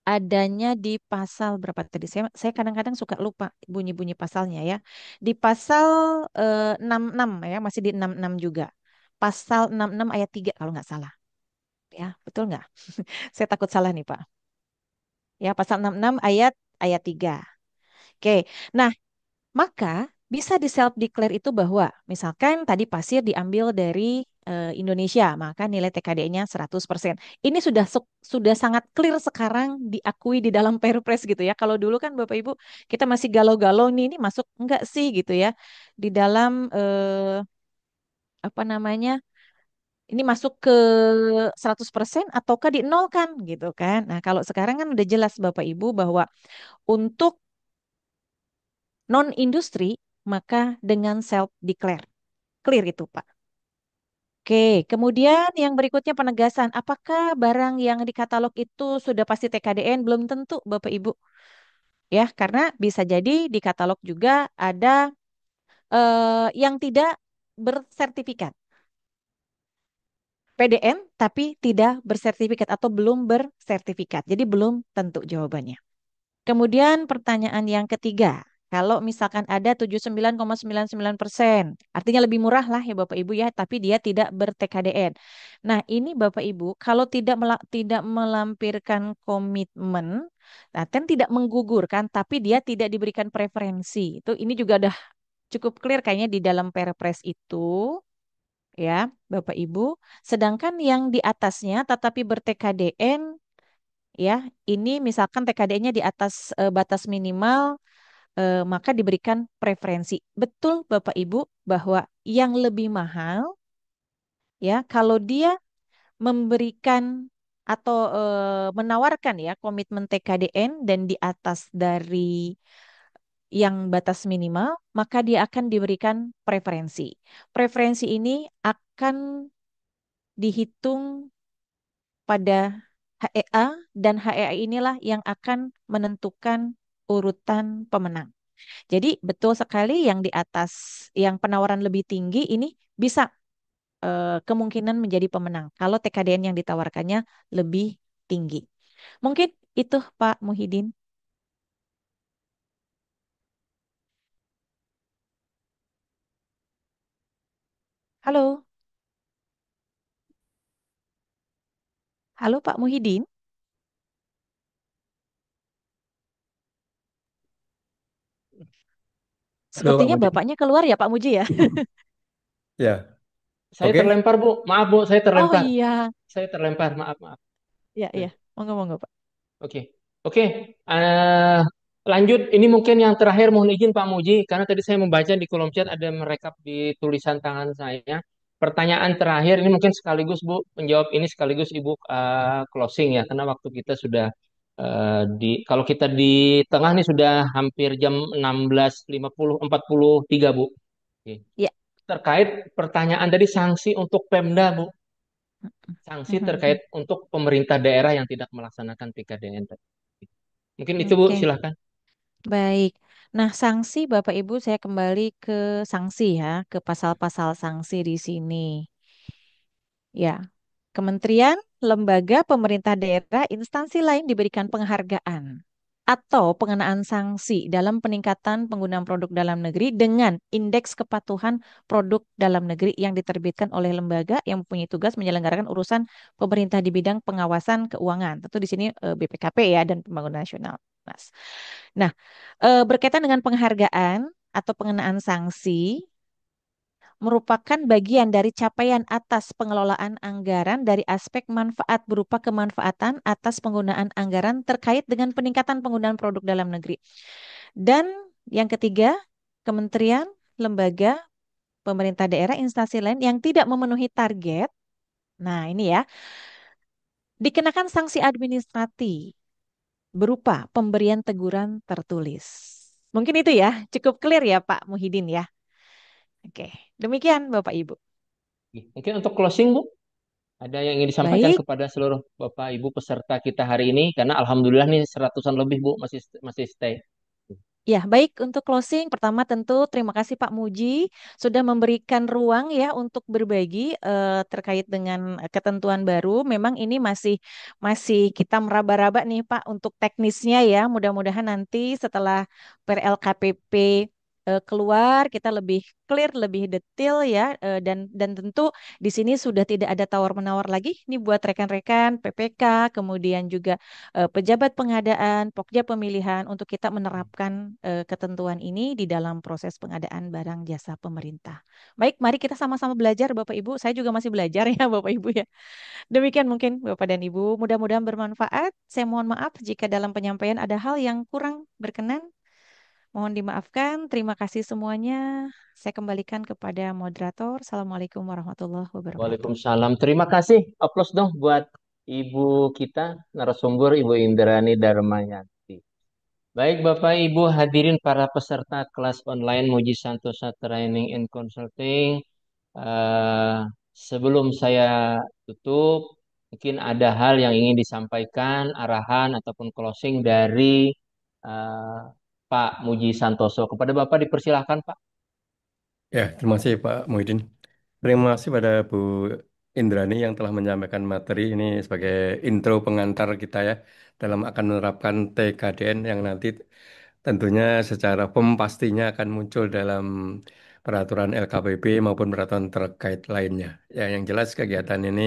adanya di pasal berapa tadi? Saya kadang-kadang suka lupa bunyi-bunyi pasalnya ya. Di pasal 66 ya, masih di 66 juga. Pasal 66 ayat 3 kalau nggak salah. Ya, betul nggak? Saya takut salah nih, Pak. Ya, pasal 66 ayat 3. Oke. Nah, maka bisa di self declare itu bahwa misalkan tadi pasir diambil dari Indonesia, maka nilai TKD-nya 100%. Ini sudah sangat clear sekarang diakui di dalam Perpres gitu ya. Kalau dulu kan Bapak Ibu kita masih galau-galau nih ini masuk enggak sih gitu ya. Di dalam apa namanya? Ini masuk ke 100% ataukah dinolkan gitu kan. Nah, kalau sekarang kan udah jelas Bapak Ibu bahwa untuk non-industri maka dengan self declare. Clear itu, Pak. Oke, kemudian yang berikutnya penegasan. Apakah barang yang di katalog itu sudah pasti TKDN? Belum tentu, Bapak Ibu. Ya, karena bisa jadi di katalog juga ada yang tidak bersertifikat. PDN tapi tidak bersertifikat atau belum bersertifikat. Jadi belum tentu jawabannya. Kemudian pertanyaan yang ketiga, kalau misalkan ada 79,99%, artinya lebih murah lah ya Bapak Ibu ya, tapi dia tidak ber-TKDN. Nah, ini Bapak Ibu, kalau tidak melampirkan komitmen, nah kan tidak menggugurkan, tapi dia tidak diberikan preferensi. Itu ini juga udah cukup clear kayaknya di dalam Perpres itu ya, Bapak Ibu. Sedangkan yang di atasnya tetapi ber-TKDN ya, ini misalkan TKDN-nya di atas batas minimal, maka diberikan preferensi. Betul Bapak Ibu bahwa yang lebih mahal ya kalau dia memberikan atau menawarkan ya komitmen TKDN dan di atas dari yang batas minimal, maka dia akan diberikan preferensi. Preferensi ini akan dihitung pada HEA dan HEA inilah yang akan menentukan urutan pemenang. Jadi betul sekali yang di atas yang penawaran lebih tinggi ini bisa kemungkinan menjadi pemenang kalau TKDN yang ditawarkannya lebih tinggi. Mungkin itu Pak Muhyiddin. Halo, halo Pak Muhyiddin. Halo Pak Sepertinya Budi. bapaknya keluar ya Pak Muji ya. Ya, Saya oke. terlempar, Bu. Maaf, Bu, saya Oh terlempar. iya, Saya terlempar, maaf, maaf. ya Ya, iya. Monggo monggo Pak. oke. Oke, eh, lanjut. Ini mungkin yang terakhir mohon izin Pak Muji, karena tadi saya membaca di kolom chat ada merekap di tulisan tangan saya. Pertanyaan terakhir ini mungkin sekaligus Bu menjawab ini sekaligus Ibu closing ya, karena waktu kita sudah kalau kita di tengah nih sudah hampir jam 16.43 Bu. Oke. Ya. Terkait pertanyaan tadi sanksi untuk Pemda Bu, sanksi terkait untuk pemerintah daerah yang tidak melaksanakan PKDN tadi. Mungkin itu Bu, Oke, silahkan. baik. Nah, sanksi Bapak Ibu saya kembali ke sanksi ya, ke pasal-pasal sanksi di sini. Ya, kementerian, lembaga, pemerintah daerah, instansi lain diberikan penghargaan atau pengenaan sanksi dalam peningkatan penggunaan produk dalam negeri dengan indeks kepatuhan produk dalam negeri yang diterbitkan oleh lembaga yang mempunyai tugas menyelenggarakan urusan pemerintah di bidang pengawasan keuangan. Tentu di sini BPKP ya dan Pembangunan Nasional. Nah, berkaitan dengan penghargaan atau pengenaan sanksi merupakan bagian dari capaian atas pengelolaan anggaran dari aspek manfaat berupa kemanfaatan atas penggunaan anggaran terkait dengan peningkatan penggunaan produk dalam negeri. Dan yang ketiga, kementerian, lembaga, pemerintah daerah, instansi lain yang tidak memenuhi target. Nah, ini ya, dikenakan sanksi administratif berupa pemberian teguran tertulis. Mungkin itu ya, cukup clear ya Pak Muhyiddin ya. Oke, demikian Bapak Ibu. Mungkin untuk closing Bu, ada yang ingin disampaikan Baik, kepada seluruh Bapak Ibu peserta kita hari ini karena alhamdulillah nih seratusan lebih Bu masih masih stay. ya, baik untuk closing. Pertama tentu terima kasih Pak Muji sudah memberikan ruang ya untuk berbagi terkait dengan ketentuan baru. Memang ini masih masih kita meraba-raba nih Pak untuk teknisnya ya. Mudah-mudahan nanti setelah per LKPP keluar kita lebih clear, lebih detail ya dan tentu di sini sudah tidak ada tawar-menawar lagi. Ini buat rekan-rekan PPK, kemudian juga pejabat pengadaan, pokja pemilihan untuk kita menerapkan ketentuan ini di dalam proses pengadaan barang jasa pemerintah. Baik, mari kita sama-sama belajar Bapak Ibu. Saya juga masih belajar ya Bapak Ibu ya. Demikian mungkin Bapak dan Ibu. Mudah-mudahan bermanfaat. Saya mohon maaf jika dalam penyampaian ada hal yang kurang berkenan. Mohon dimaafkan. Terima kasih semuanya. Saya kembalikan kepada moderator. Assalamualaikum warahmatullahi wabarakatuh. Waalaikumsalam. Terima kasih. Aplaus dong buat ibu kita, narasumber Ibu Indrani Darmayanti. Baik Bapak Ibu hadirin para peserta kelas online Muji Santosa Training and Consulting. Eh, Sebelum saya tutup, mungkin ada hal yang ingin disampaikan, arahan ataupun closing dari eh, Pak Muji Santoso. Kepada Bapak dipersilahkan Pak. Ya, terima kasih Pak Muhyiddin. Terima kasih pada Bu Indrani yang telah menyampaikan materi ini sebagai intro pengantar kita ya dalam akan menerapkan TKDN yang nanti tentunya secara firm pastinya akan muncul dalam peraturan LKPP maupun peraturan terkait lainnya. Ya, yang jelas kegiatan ini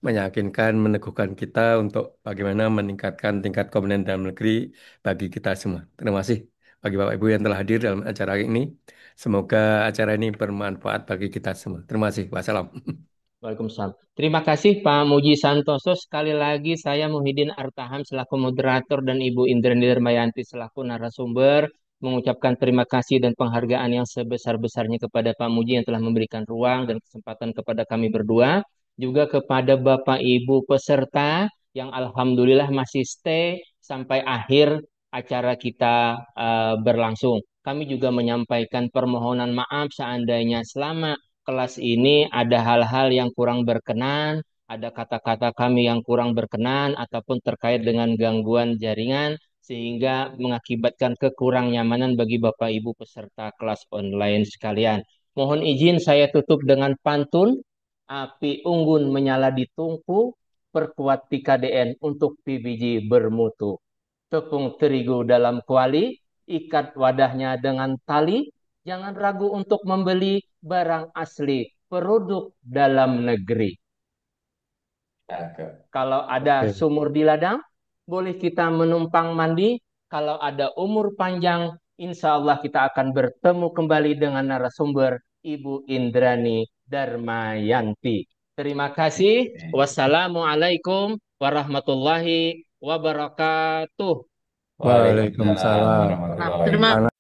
meyakinkan, meneguhkan kita untuk bagaimana meningkatkan tingkat komponen dalam negeri bagi kita semua. Terima kasih bagi Bapak Ibu yang telah hadir dalam acara ini. Semoga acara ini bermanfaat bagi kita semua. Terima kasih. Wassalam. Waalaikumsalam. Terima kasih Pak Muji Santoso. Sekali lagi saya Muhyiddin Artaham selaku moderator dan Ibu Indrani Darmayanti selaku narasumber mengucapkan terima kasih dan penghargaan yang sebesar-besarnya kepada Pak Muji yang telah memberikan ruang dan kesempatan kepada kami berdua. Juga kepada Bapak Ibu peserta yang alhamdulillah masih stay sampai akhir acara kita berlangsung. Kami juga menyampaikan permohonan maaf seandainya selama kelas ini ada hal-hal yang kurang berkenan, ada kata-kata kami yang kurang berkenan, ataupun terkait dengan gangguan jaringan, sehingga mengakibatkan kekurang nyamanan bagi Bapak Ibu peserta kelas online sekalian. Mohon izin saya tutup dengan pantun, api unggun menyala di tungku, perkuat TKDN untuk PBJ bermutu. Tepung terigu dalam kuali, ikat wadahnya dengan tali, jangan ragu untuk membeli barang asli, produk dalam negeri. Kalau ada Oke. sumur di ladang, boleh kita menumpang mandi. Kalau ada umur panjang, insya Allah kita akan bertemu kembali dengan narasumber Ibu Indrani Darmayanti. Terima kasih. Wassalamualaikum warahmatullahi wabarakatuh. Waalaikumsalam. Terima